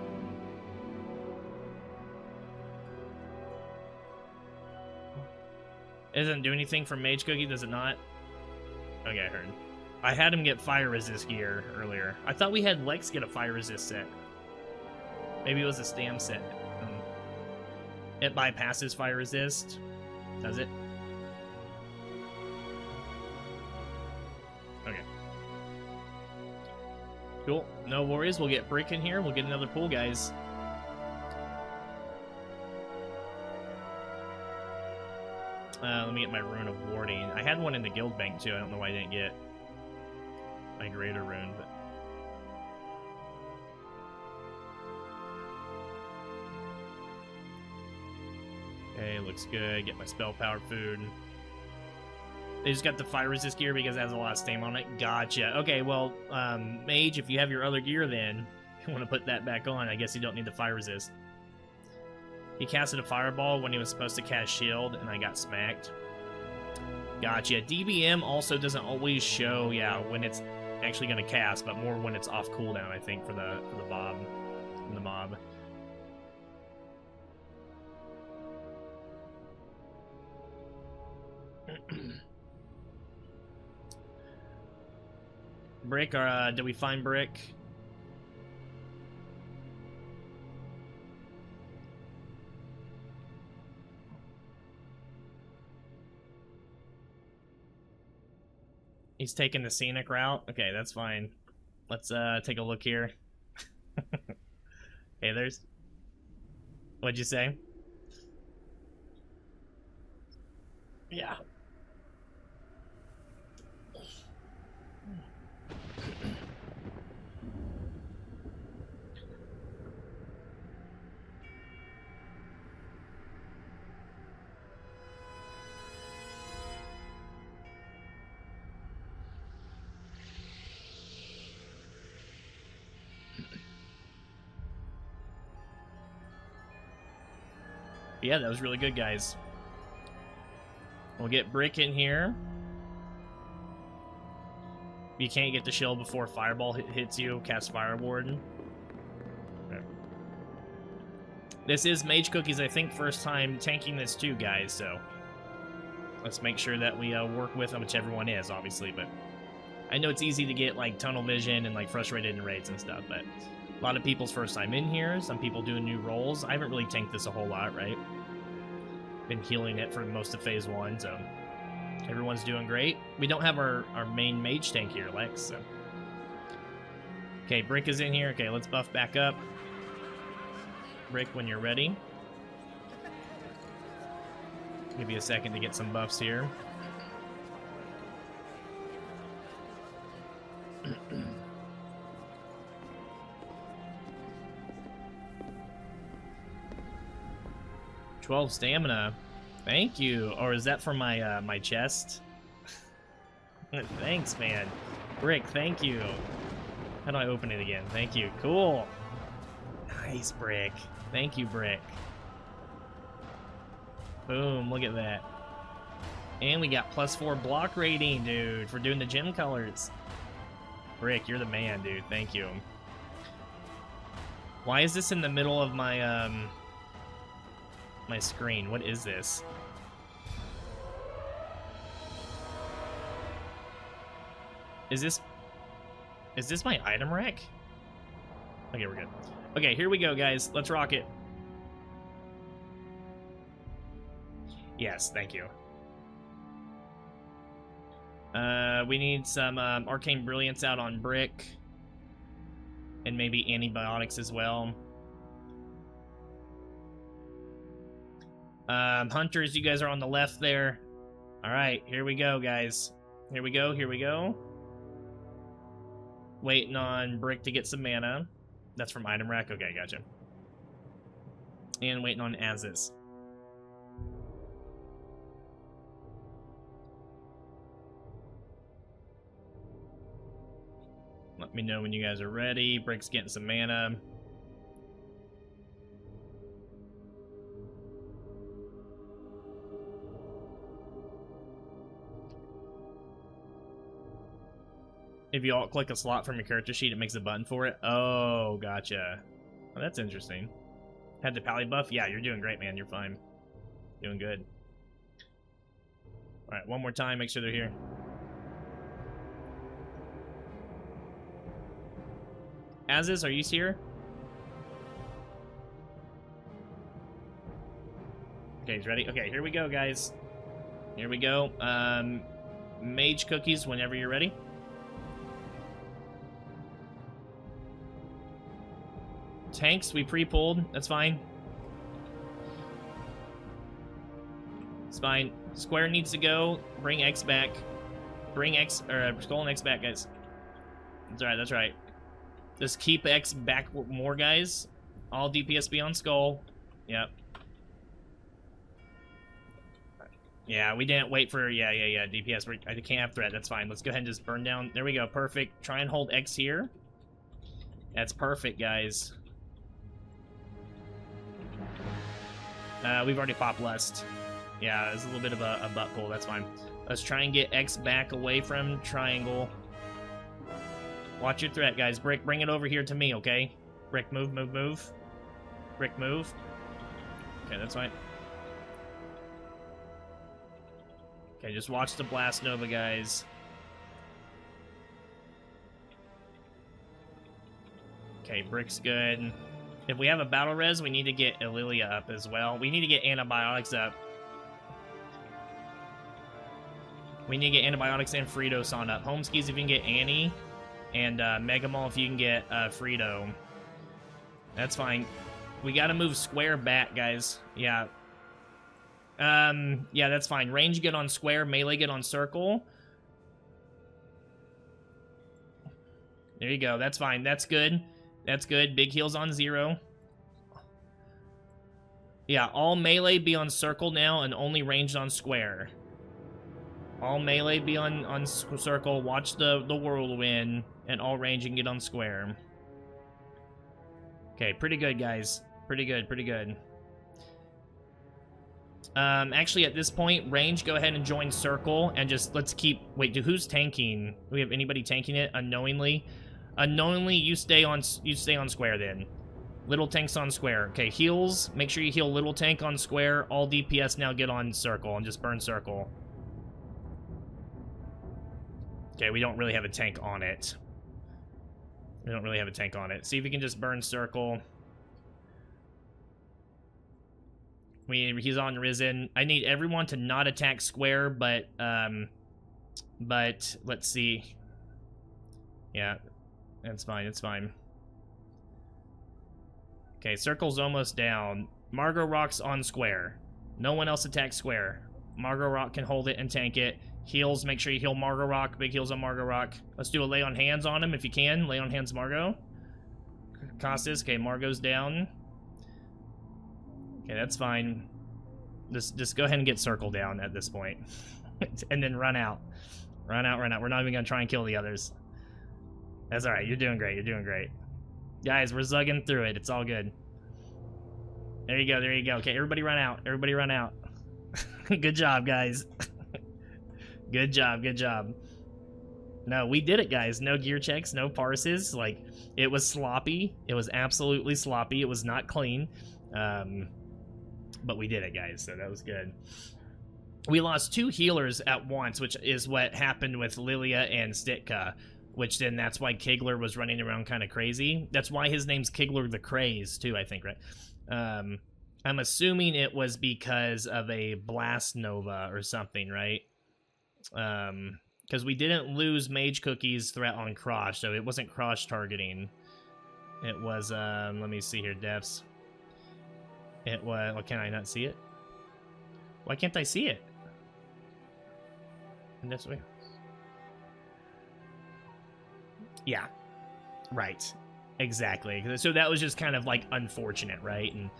It doesn't do anything for mage cookie, does it not? Okay, I heard. I had him get fire resist gear earlier. I thought we had Lex get a fire resist set. Maybe it was a stam set. It bypasses fire resist. Does it? Okay. Cool. No worries. We'll get Brick in here. We'll get another pool, guys. Let me get my Rune of Warding. I had one in the guild bank, too. I don't know why I didn't get my greater rune, but... Okay, looks good. Get my spell powered food. They just got the fire resist gear because it has a lot of stam on it. Gotcha. Okay, well, Mage, if you have your other gear then, you want to put that back on. I guess you don't need the fire resist. He casted a fireball when he was supposed to cast shield, and I got smacked. Gotcha. DBM also doesn't always show, yeah, when it's actually going to cast, but more when it's off cooldown, I think, for the mob. Brick, or did we find Brick? He's taking the scenic route? Okay, that's fine. Let's take a look here. Hey, there's... What'd you say? Yeah. Yeah, that was really good, guys. We'll get Brick in here. You can't get the shield before Fireball hits you. Cast Fire Warden. Okay. This is Mage Cookie's, I think, first time tanking this too, guys, so... Let's make sure that we work with them, whichever one is, obviously, but... I know it's easy to get, like, tunnel vision and, like, frustrated in raids and stuff, but... A lot of people's first time in here, some people doing new roles. I haven't really tanked this a whole lot, right? Been healing it for most of Phase 1, so... Everyone's doing great. We don't have our main mage tank here, Lex, so... Okay, Brick is in here. Okay, let's buff back up. Brick, when you're ready. Give you a second to get some buffs here. 12 stamina. Thank you. Or is that for my my chest? Thanks, man. Brick, thank you. How do I open it again? Thank you. Cool. Nice, Brick. Thank you, Brick. Boom, look at that. And we got +4 block rating, dude, for doing the gem colors. Brick, you're the man, dude. Thank you. Why is this in the middle of my, my screen? What is this? Is this my item rack? Okay, we're good. Okay, here we go, guys. Let's rock it. Yes, thank you. We need some Arcane Brilliance out on Brick. And maybe antibiotics as well. Hunters, you guys are on the left there. Alright, here we go, guys. Here we go, here we go. Waiting on Brick to get some mana. That's from item rack. Okay, gotcha. And waiting on Azis. Let me know when you guys are ready. Brick's getting some mana. If you alt-click a slot from your character sheet, it makes a button for it. Oh, gotcha. Oh, that's interesting. Had the pally buff? Yeah, you're doing great, man. You're fine. Doing good. Alright, one more time. Make sure they're here. Azis, are you here? Okay, he's ready. Okay, here we go, guys. Here we go. Mage cookies whenever you're ready. Tanks, we pre-pulled. That's fine. It's fine. Square needs to go. Bring X back. Bring X, or Skull and X back, guys. That's right, that's right. Just keep X back more, guys. All DPS be on Skull. Yep. Yeah, we didn't wait for... Yeah. DPS. I can't have threat. That's fine. Let's go ahead and just burn down. There we go. Perfect. Try and hold X here. That's perfect, guys. We've already popped Lust. Yeah, it's a little bit of a butt pull. That's fine. Let's try and get X back away from Triangle. Watch your threat, guys. Brick, bring it over here to me, okay? Brick, move. Brick, move. Okay, that's fine. Okay, just watch the Blast Nova, guys. Okay, Brick's good. If we have a battle res, we need to get Illilia up as well. We need to get antibiotics up. We need to get antibiotics and Frito-san up. Homeskis if you can get Annie. And Mega Mall if you can get Frito. That's fine. We gotta move square back, guys. Yeah. Yeah, that's fine. Range get on square, melee get on circle. There you go. That's fine. That's good. That's good. Big heals on 0. Yeah, all melee be on circle now and only ranged on square. All melee be on circle. Watch the whirlwind. And all range and get on square. Okay, pretty good, guys. Pretty good, pretty good. Actually, at this point, range, go ahead and join circle. And just, let's keep... Wait, who's tanking? Do we have anybody tanking it unknowingly? Unknowingly, you stay on square then. Little tank's on square. Okay, heals. Make sure you heal little tank on square. All DPS now get on circle and just burn circle. Okay, we don't really have a tank on it. We don't really have a tank on it. See if we can just burn circle. He's on Risen. I need everyone to not attack square, but let's see. Yeah, that's fine. It's fine. Okay, circle's almost down. Margot Rock's on square. No one else attacks square. Margot Rock can hold it and tank it. Heals, make sure you heal Margot Rock. Big heals on Margot Rock. Let's do a lay on hands on him if you can. Lay on hands Margot. Costas, okay, Margot's down. Okay, that's fine. Just go ahead and get circle down at this point. And then run out. Run out. We're not even going to try and kill the others. That's alright, you're doing great, Guys, we're zugging through it, it's all good. There you go. Okay, everybody run out. Good job, guys. Good job. No, we did it, guys. No gear checks, no parses. Like, it was sloppy. It was absolutely sloppy. It was not clean. But we did it, guys, so that was good. We lost 2 healers at once, which is what happened with Lilia and Stitka, which then that's why Kigler was running around kind of crazy. That's why his name's Kigler the Craze, too, I think, right? I'm assuming it was because of a Blast Nova or something, right? Because we didn't lose Mage Cookie's threat on Cross, so it wasn't cross targeting. It was, let me see here, devs. It was, well, can I not see it? Why can't I see it? And that's weird. Yeah, right. Exactly. So that was just kind of like unfortunate, right? And,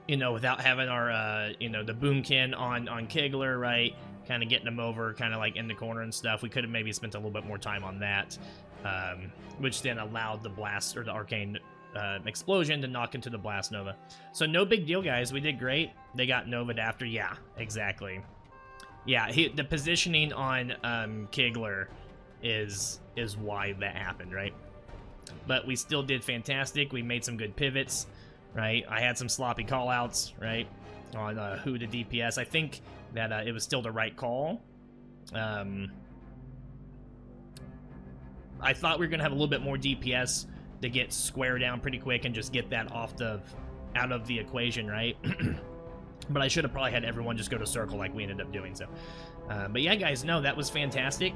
you know, without having our, you know, the boomkin on Kigler, right? Kind of getting him over, kind of like in the corner and stuff. We could have maybe spent a little bit more time on that, which then allowed the blast or the arcane explosion to knock into the blast nova. So no big deal, guys. We did great. They got nova'd after. Yeah, exactly. Yeah, the positioning on Kigler is why that happened, right? But we still did fantastic. We made some good pivots, right? I had some sloppy callouts, right, on who to DPS. I think that it was still the right call. I thought we were gonna have a little bit more DPS to get square down pretty quick and just get that out of the equation, right? But I should have probably had everyone just go to circle like we ended up doing. So, but yeah, guys, no, that was fantastic.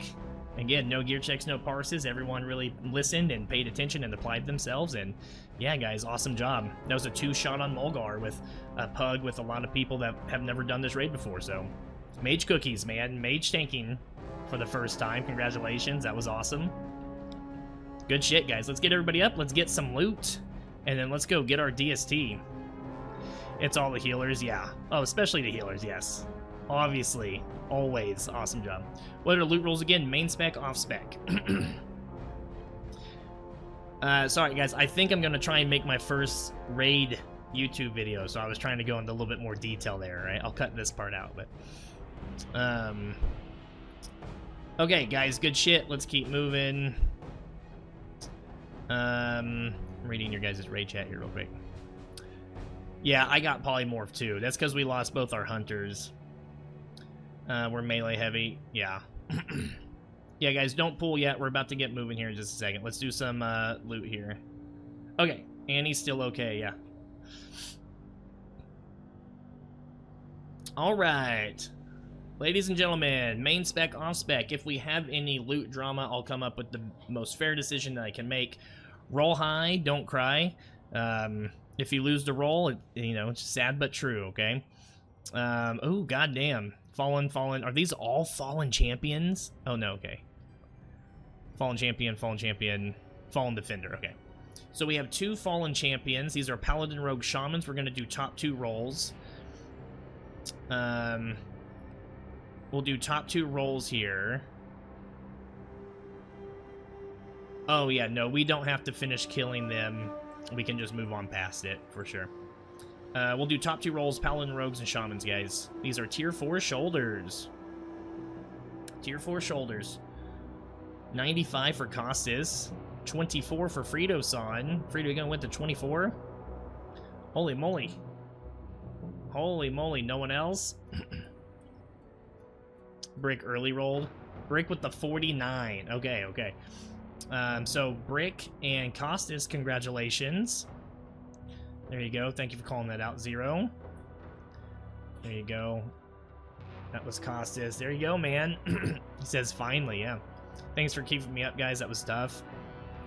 Again, no gear checks, no parses. Everyone really listened and paid attention and applied themselves. And yeah, guys, awesome job. That was a 2-shot on Mulgar with a pug with a lot of people that have never done this raid before. So, Mage Cookies, man. Mage tanking for the first time. Congratulations. That was awesome. Good shit, guys. Let's get everybody up. Let's get some loot. And then let's go get our DST. It's all the healers, yeah. Oh, especially the healers, yes. Obviously. Always. Awesome job. What are the loot rules again? Main spec, off spec. Sorry, guys. I think I'm going to try and make my first raid YouTube video, so I was trying to go into a little bit more detail there, right? I'll cut this part out, but... Okay, guys. Good shit. Let's keep moving. I'm reading your guys' raid chat here real quick. Yeah, I got polymorph too. That's because we lost both our hunters. We're melee heavy. Yeah. Yeah, guys, don't pull yet. We're about to get moving here in just a second. Let's do some loot here. Okay, Annie's still okay, yeah. All right. Ladies and gentlemen, main spec, off spec. If we have any loot drama, I'll come up with the most fair decision that I can make. Roll high, don't cry. If you lose the roll, you know, it's sad but true, okay? Oh, goddamn. Fallen. Are these all fallen champions? Oh, no, okay. Fallen champion, fallen defender, okay. So we have 2 fallen champions. These are paladin, rogue, shamans. We're going to do top 2 rolls. We'll do top 2 rolls here. Oh, yeah, no, we don't have to finish killing them. We can just move on past it, for sure. We'll do top 2 rolls, paladin, rogues, and shamans, guys. These are tier 4 shoulders. Tier 4 shoulders. 95 for Costas. 24 for Frito-san. Frito, you gonna win to 24? Holy moly. Holy moly, no one else? Brick early rolled. Brick with the 49. Okay, okay. So Brick and Costas, congratulations. There you go. Thank you for calling that out, 0. There you go. That was Costas. There you go, man. He says finally, yeah. Thanks for keeping me up, guys. That was tough.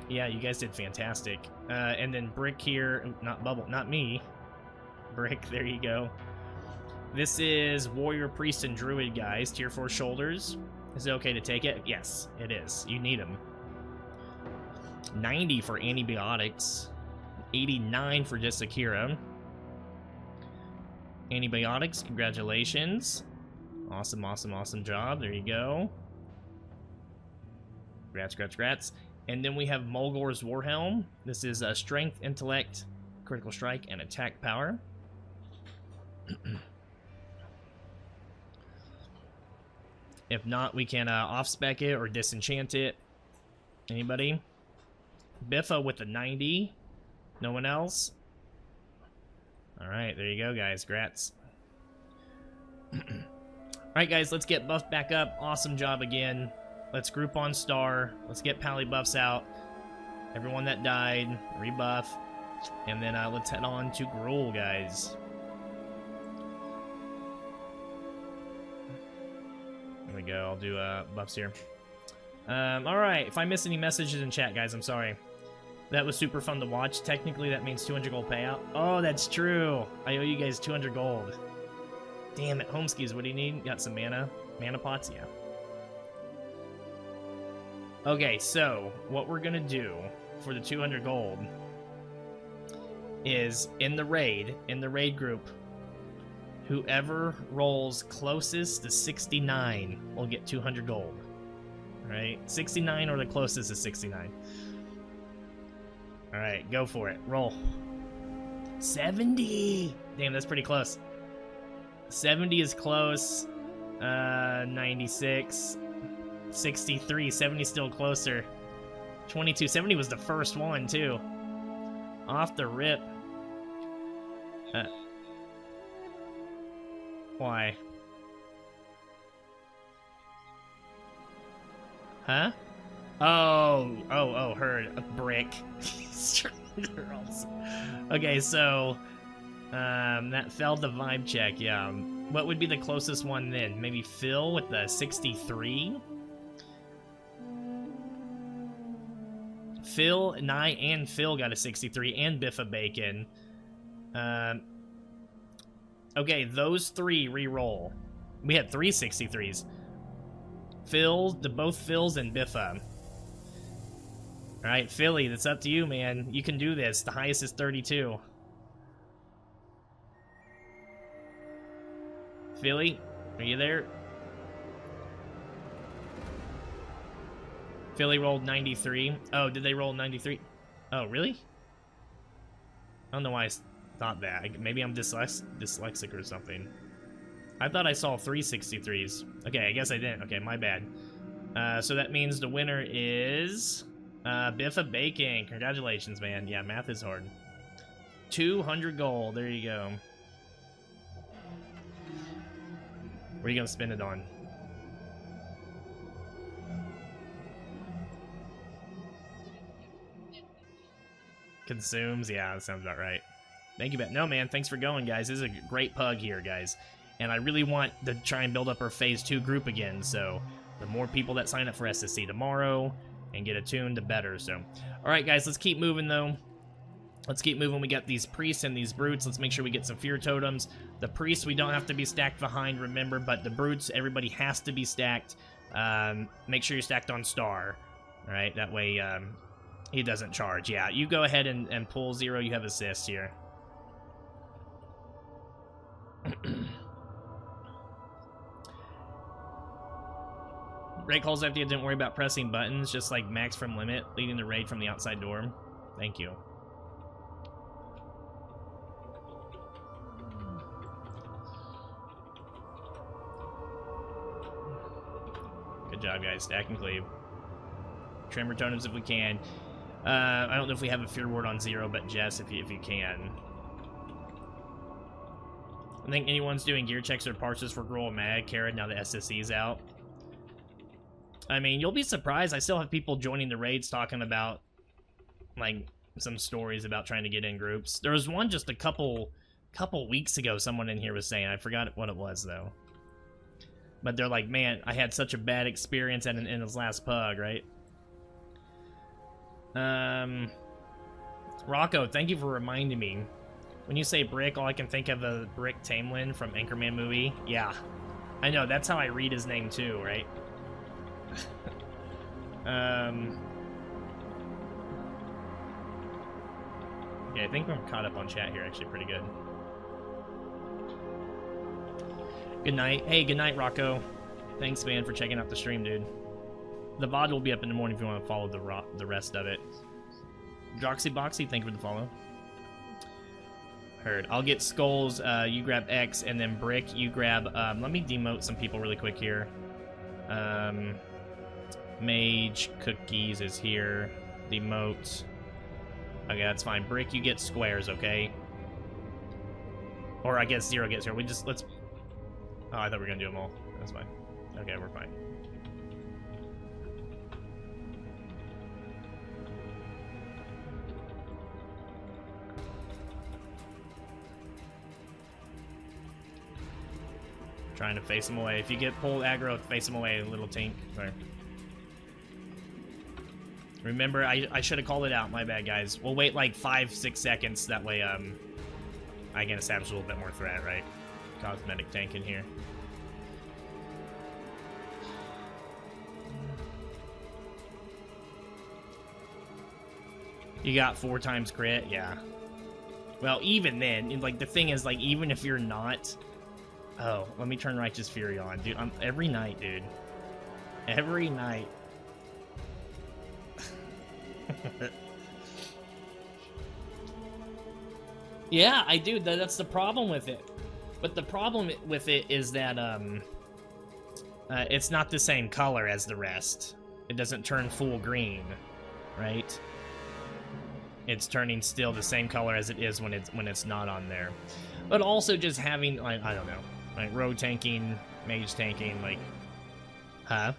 Yeah, you guys did fantastic. And then Brick here, not Bubble, not me. Brick, there you go. This is Warrior, Priest, and Druid, guys. Tier 4 shoulders. Is it okay to take it? Yes, it is. You need them. 90 for antibiotics. 89 for just Akira. Antibiotics, congratulations. Awesome, awesome, awesome job. There you go. Grats. And then we have Mulgor's Warhelm. This is strength, intellect, critical strike, and attack power. If not, we can off-spec it or disenchant it. Anybody? Biffa with the 90. No one else? Alright, there you go, guys. Grats. Alright, guys, let's get buffed back up. Awesome job again. Let's group on star. Let's get pally buffs out. Everyone that died, rebuff. And then let's head on to Gruul, guys. There we go. I'll do buffs here. Alright, if I miss any messages in chat, guys, I'm sorry. That was super fun to watch. Technically, that means 200 gold payout. Oh, that's true. I owe you guys 200 gold. Damn it. Homeskis, what do you need? Got some mana? Mana pots? Yeah. Okay, so what we're going to do for the 200 gold is in the raid group, whoever rolls closest to 69 will get 200 gold. Right? 69 or the closest is 69. Alright, go for it. Roll. 70! Damn, that's pretty close. 70 is close. 96. 63. 70 still closer. 22. 70 was the first one, too. Off the rip. Why? Huh? Oh, heard. A brick. Okay, so that failed the vibe check, yeah. What would be the closest one then? Maybe Phil with the 63? Phil, Nye, and Phil got a 63, and Biffa Bacon. Okay, those three re-roll. We had 3 63s. Both Phils and Biffa. Alright, Philly, that's up to you, man. You can do this. The highest is 32. Philly, are you there? Philly rolled 93. Oh, did they roll 93? Oh, really? I don't know why I thought that. Maybe I'm dyslexic or something. I thought I saw 3 63s. Okay, I guess I didn't. Okay, my bad. So that means the winner is Biffa Bacon. Congratulations, man. Yeah, math is hard. 200 gold. There you go. What are you gonna spend it on? Consumes? Yeah, that sounds about right. Thank you, Bet. No, man, thanks for going, guys. This is a great pug here, guys. And I really want to try and build up our Phase 2 group again, so the more people that sign up for SSC tomorrow and get attuned, the better. So, alright, guys, let's keep moving, though. Let's keep moving. We got these priests and these brutes. Let's make sure we get some fear totems. The priests, we don't have to be stacked behind, remember, but the brutes, everybody has to be stacked. Make sure you're stacked on star. Alright, that way he doesn't charge. Yeah, you go ahead and pull 0. You have assists here. Great calls after you. Didn't worry about pressing buttons, just like max from limit, leading the raid from the outside door. Thank you. Good job, guys. Stack and cleave. Tremor totems if we can. I don't know if we have a fear ward on 0, but Jess, if you can. I think anyone's doing gear checks or parses for Gruul Mag, Carrot, now the SSC is out. I mean, you'll be surprised. I still have people joining the raids talking about, like, some stories about trying to get in groups. There was one just a couple weeks ago someone in here was saying. I forgot what it was, though. But they're like, man, I had such a bad experience in his last pug, right? Rocco, thank you for reminding me. When you say brick, all I can think of is Brick Tamelin from Anchorman movie. Yeah. I know, that's how I read his name too, right? Yeah, I think I'm caught up on chat here actually pretty good. Good night. Hey, good night, Rocco. Thanks, man, for checking out the stream, dude. The VOD will be up in the morning if you want to follow the rest of it. Droxyboxy, thank you for the follow. Heard. I'll get Skulls, you grab X, and then Brick, you grab, let me demote some people really quick here. Mage Cookies is here. Demote. Okay, that's fine. Brick, you get squares, okay? Or I guess Zero gets here. Let's... Oh, I thought we were gonna do them all. That's fine. Okay, we're fine. Trying to face him away. If you get pulled aggro, face him away, little tink. Sorry. Remember, I should have called it out. My bad, guys. We'll wait like 5-6 seconds. That way, I can establish a little bit more threat, right? Cosmetic tank in here. You got 4 times crit? Yeah. Well, even then, like, the thing is, like, even if you're not... Oh, let me turn Righteous Fury on. Dude, every night, dude. Every night. Yeah, I do. That's the problem with it. But the problem with it is that, it's not the same color as the rest. It doesn't turn full green, right? It's turning still the same color as it is when it's not on there. But also just having, like, I don't know, like road tanking, mage tanking, like, huh?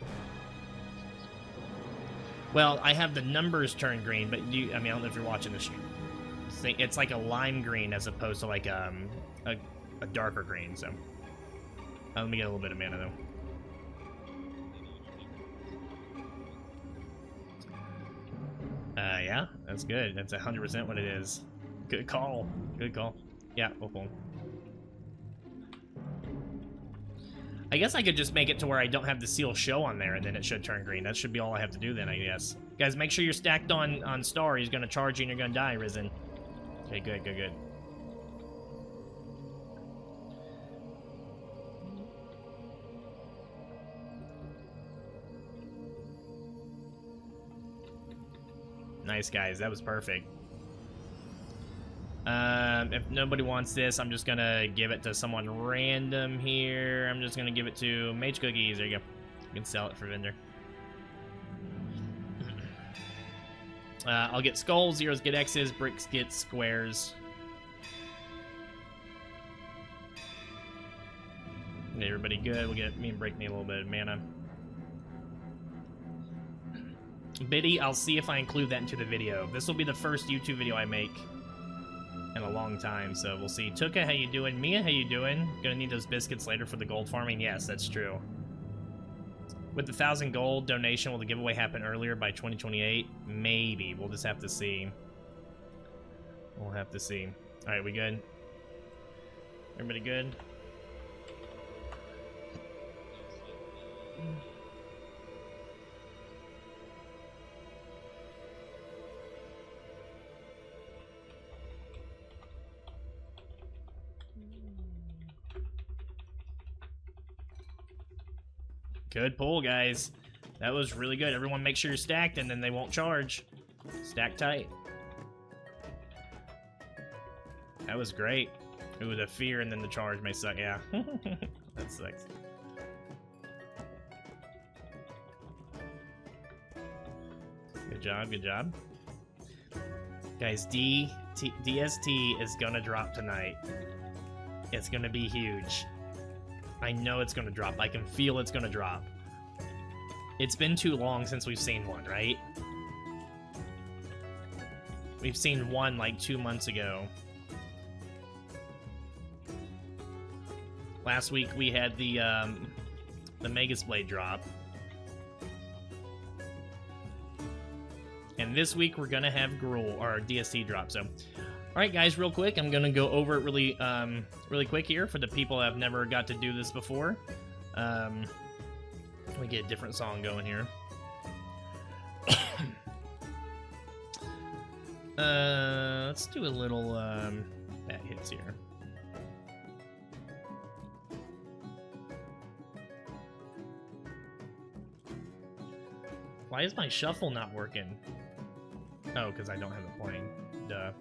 Well, I have the numbers turn green, but I mean, I don't know if you're watching the stream. It's like a lime green as opposed to like a darker green. So let me get a little bit of mana though. Yeah, that's good. That's 100% what it is. Good call. Good call. Yeah, we'll pull. I guess I could just make it to where I don't have the seal show on there, and then it should turn green. That should be all I have to do then, I guess. Guys, make sure you're stacked on Star. He's gonna charge you and you're gonna die, Risen. Okay, good, good, good. Nice, guys. That was perfect. If nobody wants this, I'm just gonna give it to someone random here. I'm just gonna give it to Mage Cookies. There you go. You can sell it for vendor. I'll get skulls, zeros get X's, bricks get squares. Everybody good? We'll get me and Brick need a little bit of mana. Biddy, I'll see if I include that into the video. This will be the first YouTube video I make in a long time, so we'll see. Tuka, how you doing? Mia, how you doing? Gonna need those biscuits later for the gold farming? Yes, that's true. With the 1,000 gold donation, will the giveaway happen earlier by 2028? Maybe. We'll just have to see. We'll have to see. Alright, we good? Everybody good? Good pull, guys. That was really good. Everyone make sure you're stacked, and then they won't charge. Stack tight. That was great. Ooh, the fear and then the charge may suck. Yeah. That sucks. Good job, good job. Guys, DST is gonna drop tonight. It's gonna be huge. I know it's gonna drop. I can feel it's gonna drop. It's been too long since we've seen one, right? We've seen one like 2 months ago. Last week we had the Magus Blade drop. And this week we're gonna have Gruul, or DST drop, so. Alright guys, real quick, I'm gonna go over it really really quick here for the people that have never got to do this before. Let me get a different song going here. Let's do a little that hits here. Why is my shuffle not working? Oh, because I don't have it playing. Duh.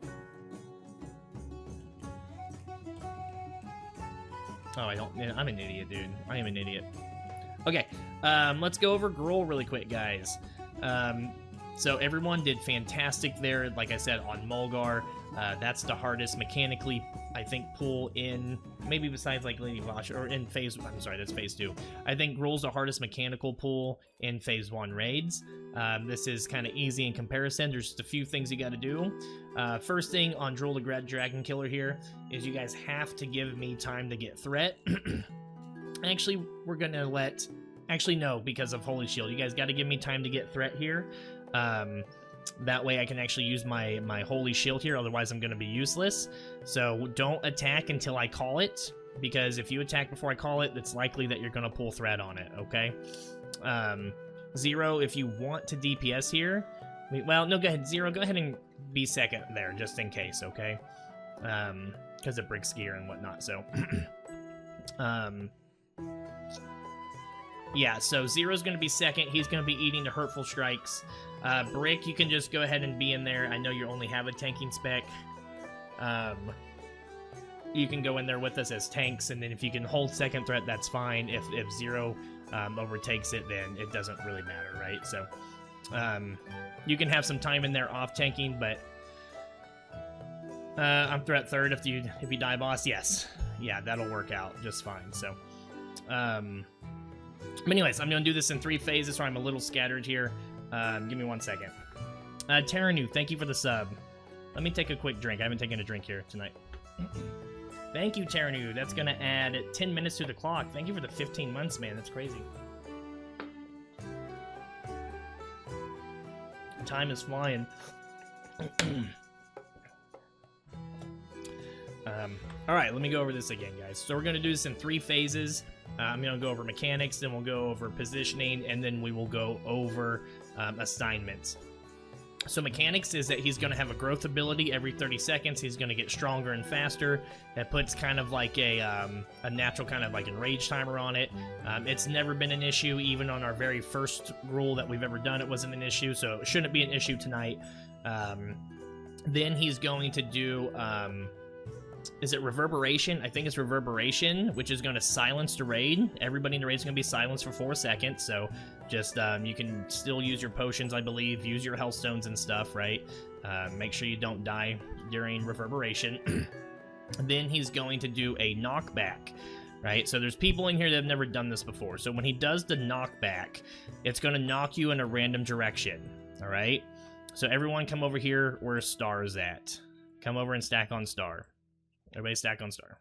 Oh, I don't. I'm an idiot, dude. I am an idiot. Okay, let's go over Gruul really quick, guys. So everyone did fantastic there, like I said, on Mulgar. That's the hardest mechanically, I think, pull in, maybe besides like Lady Vosh, or in phase, I'm sorry, that's phase 2. I think Gruul's the hardest mechanical pull in phase 1 raids. This is kind of easy in comparison. There's just a few things you got to do. First thing on Gruul the Dragon Killer here is you guys have to give me time to get threat. Actually, we're going to let... Actually, no, because of Holy Shield. You guys got to give me time to get threat here. That way I can actually use my Holy Shield here, otherwise I'm going to be useless. So don't attack until I call it, because if you attack before I call it, it's likely that you're going to pull threat on it, okay? 0, if you want to DPS here... Well, no, go ahead. 0, go ahead and be second there, just in case, okay? Because of Brick Skier and whatnot, so... Yeah, so 0's going to be second. He's going to be eating the Hurtful Strikes. Brick, you can just go ahead and be in there. I know you only have a tanking spec. You can go in there with us as tanks, and then if you can hold second threat, that's fine. If 0 overtakes it, then it doesn't really matter, right? So you can have some time in there off tanking, but I'm threat third if you die, boss. Yes, yeah, that'll work out just fine. So. But anyways, I'm going to do this in 3 phases, so I'm a little scattered here. Give me 1 second. Terranu, thank you for the sub. Let me take a quick drink. I haven't taken a drink here tonight. Thank you, Terranu. That's going to add 10 minutes to the clock. Thank you for the 15 months, man. That's crazy. Time is flying. Alright, let me go over this again, guys. So we're going to do this in 3 phases. I'm going to go over mechanics, then we'll go over positioning, and then we will go over assignments. So mechanics is that he's going to have a growth ability every 30 seconds. He's going to get stronger and faster. That puts kind of like a natural kind of like enrage timer on it. It's never been an issue. Even on our very first rule that we've ever done, it wasn't an issue, so it shouldn't be an issue tonight. Then he's going to do... is it reverberation? I think it's reverberation, which is going to silence the raid. Everybody in the raid is going to be silenced for 4 seconds, so just you can still use your potions, I believe, use your health stones and stuff, right? Make sure you don't die during reverberation. Then he's going to do a knockback, right? So there's people in here that have never done this before. So when he does the knockback, it's going to knock you in a random direction, all right? So everyone come over here where Star is at. Come over and stack on Star. Everybody stack on Star.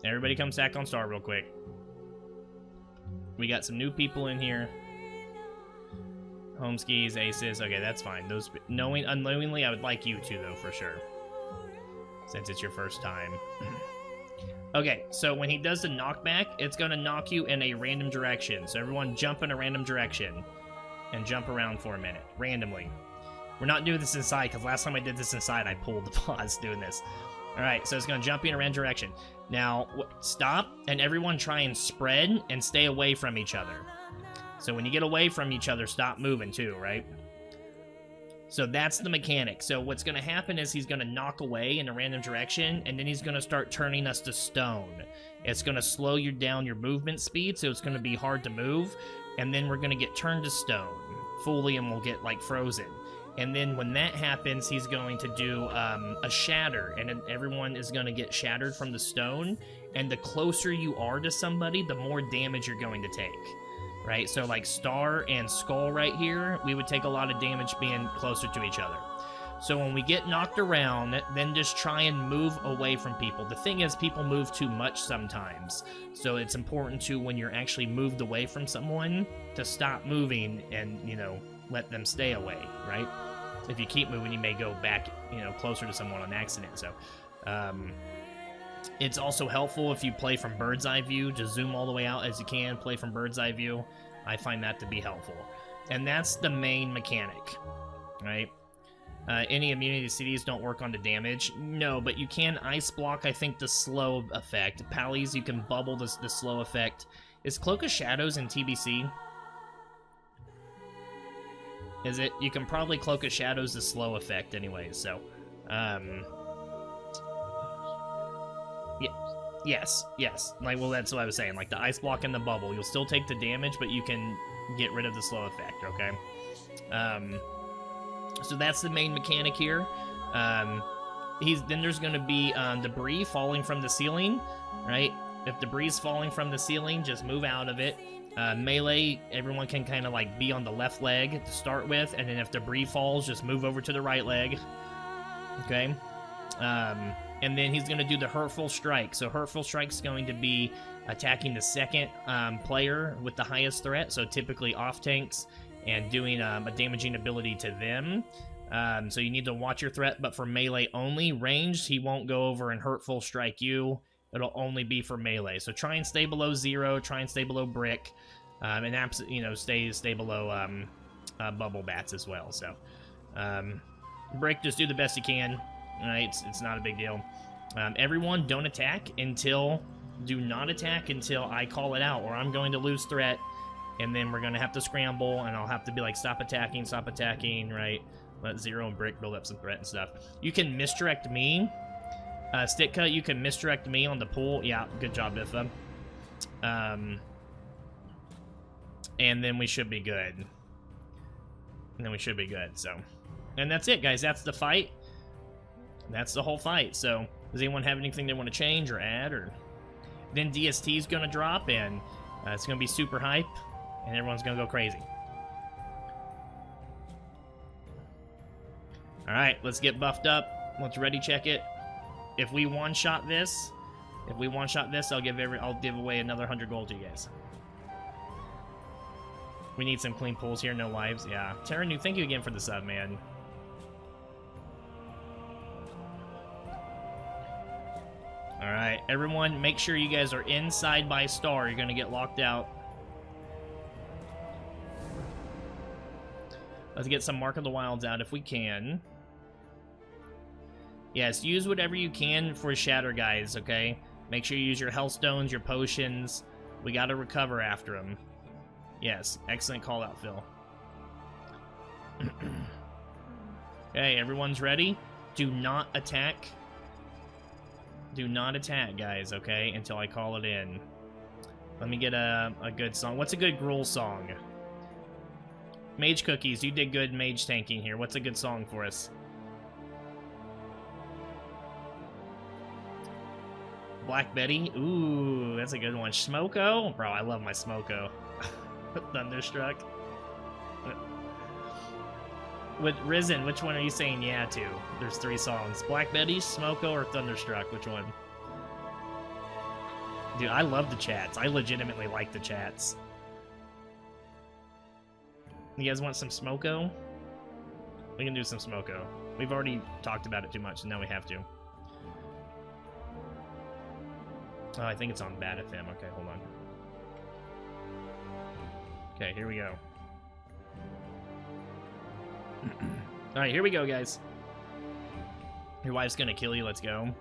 Everybody come stack on Star real quick. We got some new people in here. Home skis, aces. Okay, that's fine. Those unknowingly, I would like you to, though, for sure. Since it's your first time. Okay, so when he does the knockback, it's going to knock you in a random direction. So everyone jump in a random direction. And jump around for a minute. Randomly. We're not doing this inside, because last time I did this inside, I pulled the pause doing this. Alright, so it's going to jump you in a random direction. Now, stop, and everyone try and spread and stay away from each other. So when you get away from each other, stop moving too, right? So that's the mechanic. So what's going to happen is he's going to knock away in a random direction, and then he's going to start turning us to stone. It's going to slow you down your movement speed, so it's going to be hard to move, and then we're going to get turned to stone fully, and we'll get, like, frozen. And then when that happens, he's going to do a shatter, and everyone is going to get shattered from the stone, and the closer you are to somebody, the more damage you're going to take, right? So like Star and Skull right here, we would take a lot of damage being closer to each other. So when we get knocked around, then just try and move away from people. The thing is, people move too much sometimes, so it's important to, when you're actually moved away from someone, to stop moving and, you know, let them stay away, right? If you keep moving, you may go back, you know, closer to someone on accident. So, it's also helpful if you play from bird's eye view. Just zoom all the way out as you can. Play from bird's eye view. I find that to be helpful. And that's the main mechanic, right? Any immunity CDs don't work on the damage. No, but you can ice block, I think, the slow effect. Pallies, you can bubble the slow effect. Is Cloak of Shadows in TBC? Is it? You can probably Cloak of Shadows the slow effect anyways, so... yeah. Yes, yes. Like, well, that's what I was saying. Like, the ice block and the bubble. You'll still take the damage, but you can get rid of the slow effect, okay? So that's the main mechanic here. Then there's going to be debris falling from the ceiling, right? If debris is falling from the ceiling, just move out of it. Melee, everyone can kind of like be on the left leg to start with, and then if debris falls, just move over to the right leg. Okay? And then he's going to do the Hurtful Strike. So Hurtful Strike is going to be attacking the second player with the highest threat, so typically off tanks, and doing a damaging ability to them. So you need to watch your threat, but for melee only, ranged, he won't go over and Hurtful Strike you. It'll only be for melee. So try and stay below 0, try and stay below Brick, and stay below Bubble Bats as well. So Brick, just do the best you can. Right, it's not a big deal. Everyone, do not attack until I call it out, or I'm going to lose threat, and then we're going to have to scramble, and I'll have to be like, stop attacking, right? Let Zero and Brick build up some threat and stuff. You can misdirect me. Stick Cut, you can misdirect me on the pool. Yeah, good job, Biffa. And then we should be good. So. And that's it, guys. That's the fight. That's the whole fight. So, does anyone have anything they want to change or add? Or then DST is going to drop, and it's going to be super hype, and everyone's going to go crazy. All right, let's get buffed up. Let's ready check it. If we one-shot this, I'll give away another 100 gold to you guys. We need some clean pulls here, no lives. Yeah, Terranu, thank you again for the sub, man. Alright, everyone, make sure you guys are inside by star. You're going to get locked out. Let's get some Mark of the Wilds out if we can. Yes, use whatever you can for Shatter, guys, okay? Make sure you use your health stones, your potions. We got to recover after them. Yes, excellent call out, Phil. Okay, everyone's ready. Do not attack. Do not attack, guys, okay, until I call it in. Let me get a good song. What's a good Gruul song? Mage Cookies, you did good mage tanking here. What's a good song for us? Black Betty? Ooh, that's a good one. Smoko? Bro, I love my Smoko. Thunderstruck. With Risen, which one are you saying yeah to? There's 3 songs. Black Betty, Smoko, or Thunderstruck? Which one? Dude, I love the chats. I legitimately like the chats. You guys want some Smoko? We can do some Smoko. We've already talked about it too much, and now we have to. Oh, I think it's on Bad FM. Okay, hold on. Okay, here we go. Alright, here we go, guys. Your wife's gonna kill you, let's go.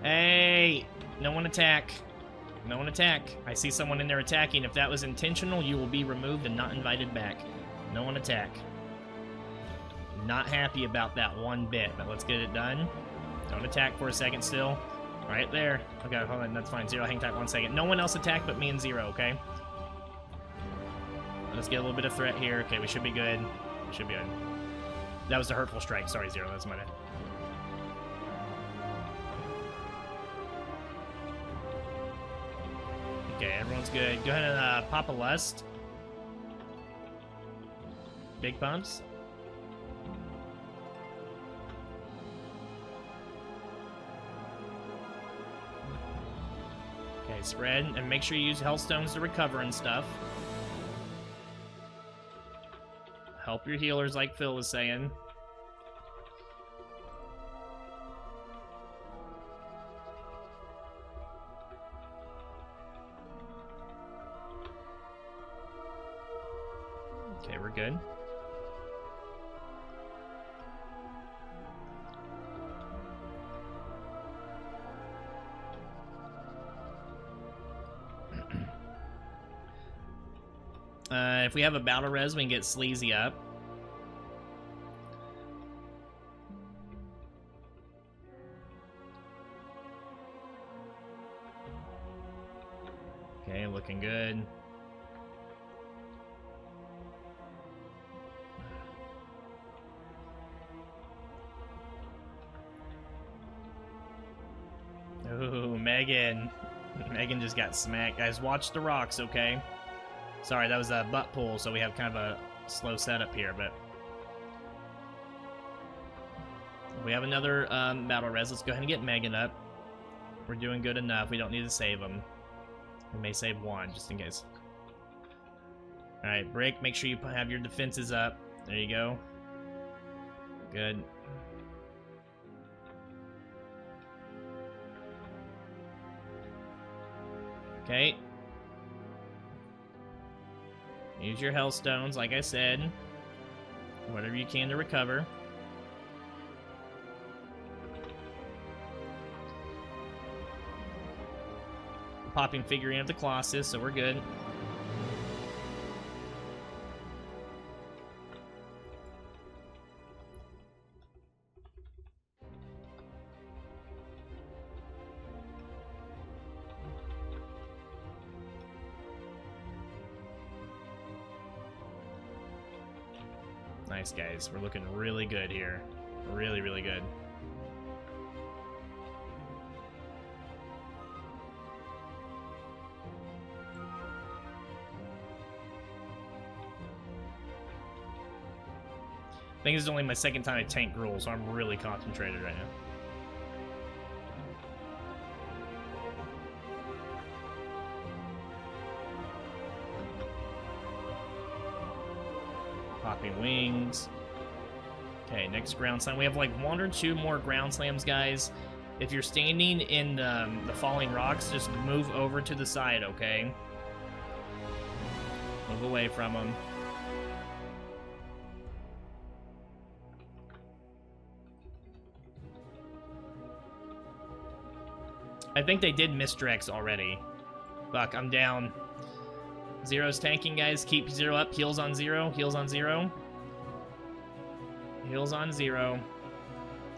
Hey! No one attack. No one attack. I see someone in there attacking. If that was intentional, you will be removed and not invited back. No one attack. Not happy about that one bit, but let's get it done. Don't attack for a second still. Right there. Okay, hold on, that's fine. Zero, hang tight 1 second. No one else attack but me and Zero, okay? Let's get a little bit of threat here. Okay, we should be good. We should be good. That was the Hurtful Strike. Sorry, Zero, that's my bad. Okay, everyone's good. Go ahead and pop a Lust. Big pumps. Okay, spread, and make sure you use health stones to recover and stuff. Help your healers, like Phil was saying. Okay, we're good. If we have a battle res, we can get Sleazy up. looking good. Ooh, Megan. Megan just got smacked. Guys, watch the rocks, okay? Sorry, that was a butt pull, so we have kind of a slow setup here, but... we have another battle res. Let's go ahead and get Megan up. We're doing good enough. We don't need to save him. We may save one, just in case. Alright, Brick, make sure you have your defenses up. There you go. Good. Okay. Use your health stones, like I said. Whatever you can to recover. Popping figurine of the Colossus, so we're good. Nice, guys. We're looking really good here. Really, really good. I think this is only my second time I tank Gruul, so I'm really concentrated right now. Popping wings. Okay, next ground slam. We have like 1 or 2 more ground slams, guys. If you're standing in the falling rocks, just move over to the side, okay? Move away from them. I think they did misdirects already. Fuck, I'm down. Zero's tanking, guys. Keep Zero up. Heals on 0. Heals on 0. Heals on 0.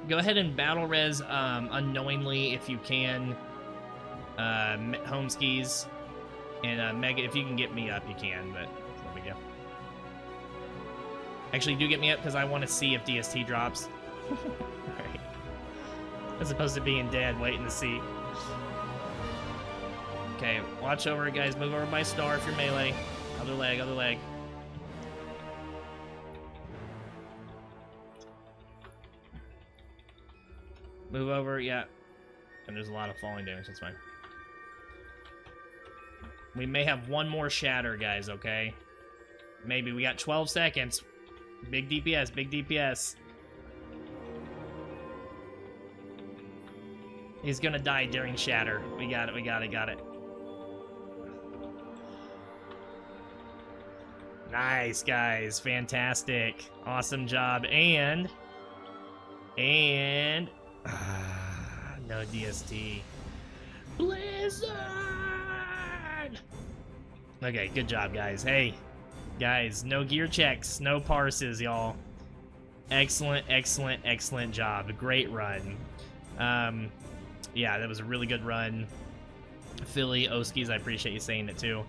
Go ahead and battle res unknowingly if you can. Home skis. And Mega, if you can get me up, you can, but there we go. Actually, do get me up because I want to see if DST drops. Right. As opposed to being dead, waiting to see. Okay, watch over it, guys. Move over by star if you're melee. Other leg, other leg. Move over, yeah. And there's a lot of falling damage, that's fine. We may have 1 more shatter, guys, okay? Maybe. We got 12 seconds. Big DPS, big DPS. He's gonna die during shatter. We got it, we got it, got it. Nice, guys. Fantastic. Awesome job. And... no DST. Blizzard! Okay, good job, guys. Hey, guys, no gear checks, no parses, y'all. Excellent, excellent, excellent job. Great run. Yeah, that was a really good run. Philly, Oskies, I appreciate you saying it too.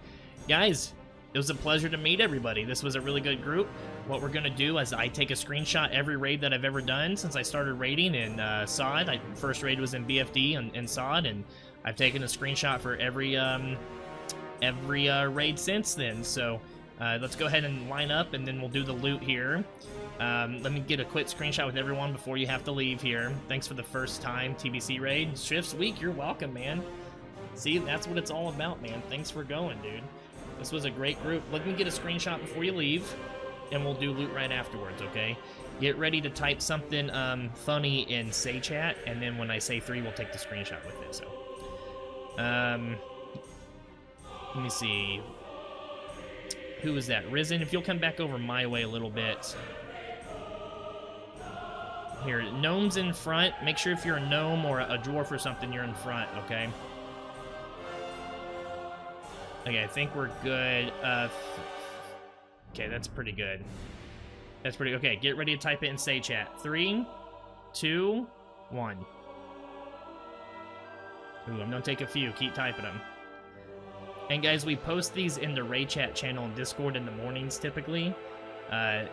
Guys, it was a pleasure to meet everybody. This was a really good group. What we're gonna do is I take a screenshot every raid that I've ever done since I started raiding in SOD. First raid was in BFD and SOD, and I've taken a screenshot for every raid since then. So let's go ahead and line up, and then we'll do the loot here. Let me get a quick screenshot with everyone before you have to leave here. Thanks for the first time TBC raid. Shifts Week, you're welcome, man. See, that's what it's all about, man. Thanks for going, dude. This was a great group. Let me get a screenshot before you leave, and we'll do loot right afterwards, okay? Get ready to type something funny in Say Chat, and then when I say 3, we'll take the screenshot with it, so. Let me see. Who was that? Risen, if you'll come back over my way a little bit. Here, gnomes in front. Make sure if you're a gnome or a dwarf or something, you're in front, okay? Okay, I think we're good. Okay, that's pretty good. That's pretty... Okay, get ready to type it in Say Chat. 3, 2, 1. Ooh, I'm gonna take a few. Keep typing them. And guys, we post these in the Ray Chat channel and Discord in the mornings typically.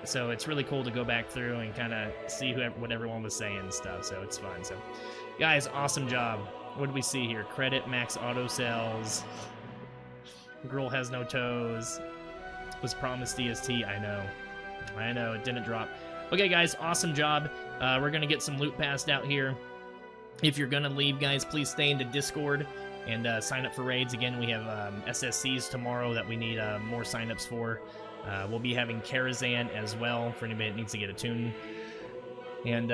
So it's really cool to go back through and kind of see what everyone was saying and stuff. So it's fun. So, guys, awesome job. What do we see here? Credit, max auto sales. Gruul has no toes. Was promised DST. I know. It didn't drop. Okay, guys, awesome job. We're going to get some loot passed out here. If you're going to leave, guys, please stay in the Discord and sign up for raids. Again, we have SSCs tomorrow that we need more signups for. We'll be having Karazhan as well for anybody that needs to get a tune. And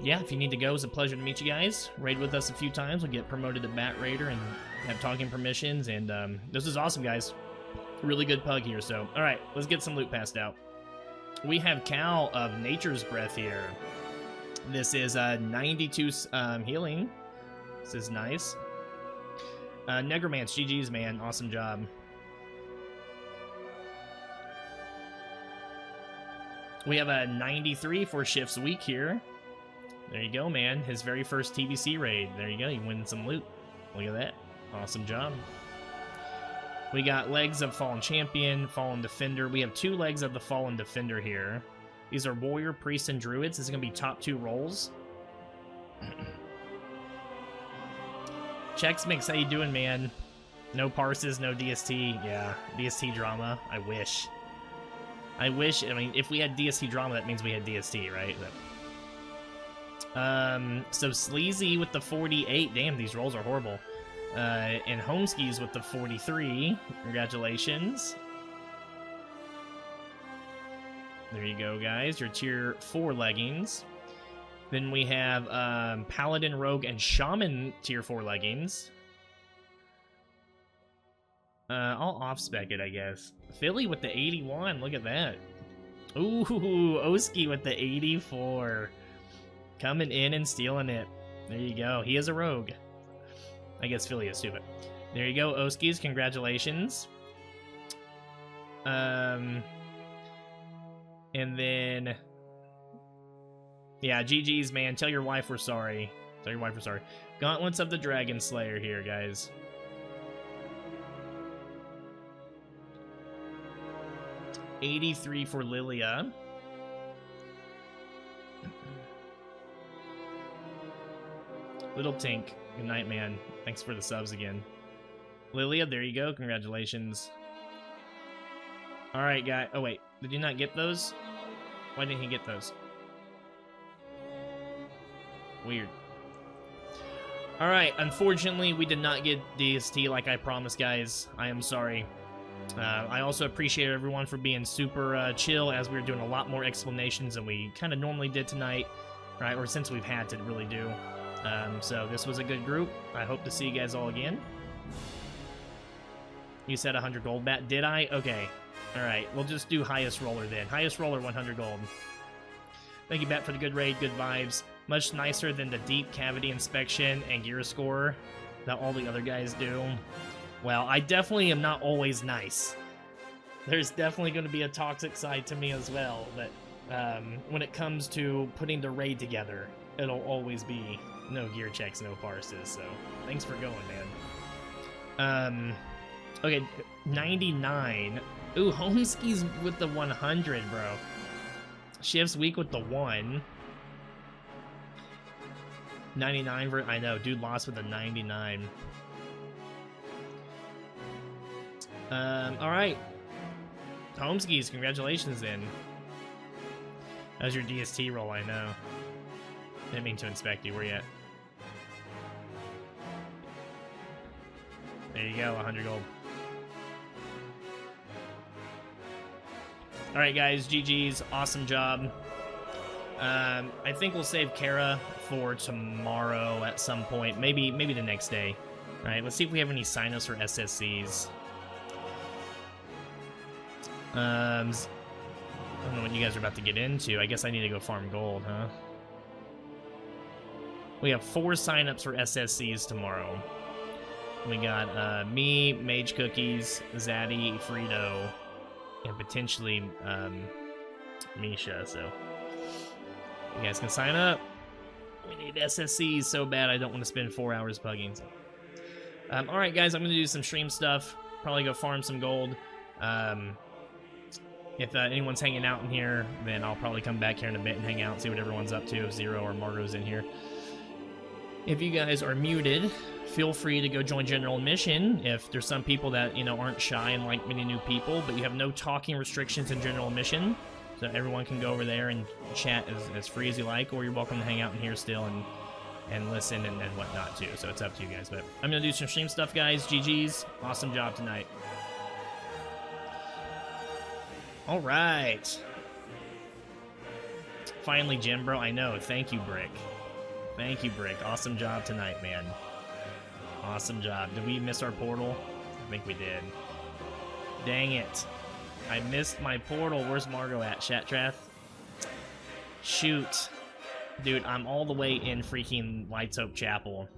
yeah, if you need to go, it's a pleasure to meet you guys. Raid with us a few times. We'll get promoted to Bat Raider and have talking permissions. And this is awesome, guys. Really good pug here. So, all right, let's get some loot passed out. We have Cal of Nature's Breath here. This is 92 healing. This is nice. Negromance, GG's, man. Awesome job. We have a 93 for Shift's week here. There you go, man. His very first TBC raid. There you go. You win some loot. Look at that. Awesome job. We got legs of Fallen Champion, Fallen Defender. We have 2 legs of the Fallen Defender here. These are Warrior, Priest, and Druids. This is going to be top 2 rolls. Chex Mix, how you doing, man? No parses, no DST. Yeah, DST drama. I wish. I mean, if we had DST drama, that means we had DST, right? So Sleazy with the 48. Damn, these rolls are horrible. And Homeskis with the 43. Congratulations. There you go, guys. Your tier 4 leggings. Then we have Paladin, Rogue, and Shaman tier 4 leggings. I'll off-spec it, I guess. Philly with the 81. Look at that. Ooh, Oski with the 84. Coming in and stealing it. There you go. He is a rogue. I guess Philly is too, but there you go, Oskies. Congratulations. And then, yeah, GG's, man. Tell your wife we're sorry. Tell your wife we're sorry. Gauntlets of the Dragon Slayer here, guys. $83 for Lilia. Little Tink. Good night, man. Thanks for the subs again. Lilia, there you go. Congratulations. Alright, guy. Oh, wait. Did you not get those? Why didn't he get those? Weird. Alright, unfortunately, we did not get DST like I promised, guys. I am sorry. I also appreciate everyone for being super chill as we were doing a lot more explanations than we kind of normally did tonight, right? Or since we've had to really do. So this was a good group. I hope to see you guys all again. You said 100 gold, Bat. Did I? Okay. Alright, we'll just do highest roller then. Highest roller, 100 gold. Thank you, Bat, for the good raid, good vibes. Much nicer than the deep cavity inspection and gear score that all the other guys do. Well, I definitely am not always nice. There's definitely going to be a toxic side to me as well, but when it comes to putting the raid together, it'll always be no gear checks, no parses, so thanks for going, man. Okay, 99. Ooh, Homeskis with the 100, bro. Shifts weak with the 1. 99, I know, dude lost with a 99. Alright. Homeskis, congratulations then. That was your DST roll, I know. Didn't mean to inspect you, where you at? There you go, 100 gold. Alright guys, GG's, awesome job. I think we'll save Kara for tomorrow at some point, maybe the next day. Alright, let's see if we have any sign-ups for SSCs. I don't know what you guys are about to get into. I guess I need to go farm gold, huh? We have 4 signups for SSCs tomorrow. We got me, Mage Cookies, Zaddy, Frito, and potentially Misha, so you guys can sign up. We need SSCs so bad I don't want to spend 4 hours bugging. So. Alright guys, I'm going to do some stream stuff. Probably go farm some gold. If anyone's hanging out in here, then I'll probably come back here in a bit and hang out and see what everyone's up to, if Zero or Margot's in here. If you guys are muted, feel free to go join General Admission. If there's some people that, you know, aren't shy and like many new people, but you have no talking restrictions in General Admission, so everyone can go over there and chat as free as you like, or you're welcome to hang out in here still and listen and whatnot too, so it's up to you guys. But I'm gonna do some stream stuff, guys. GG's. Awesome job tonight. All right. Finally, Jim, bro. I know. Thank you, Brick. Thank you, Brick. Awesome job tonight, man. Awesome job. Did we miss our portal? I think we did. Dang it. I missed my portal. Where's Margot at, Shattrath? Shoot. Dude, I'm all the way in freaking Lights Hope Chapel.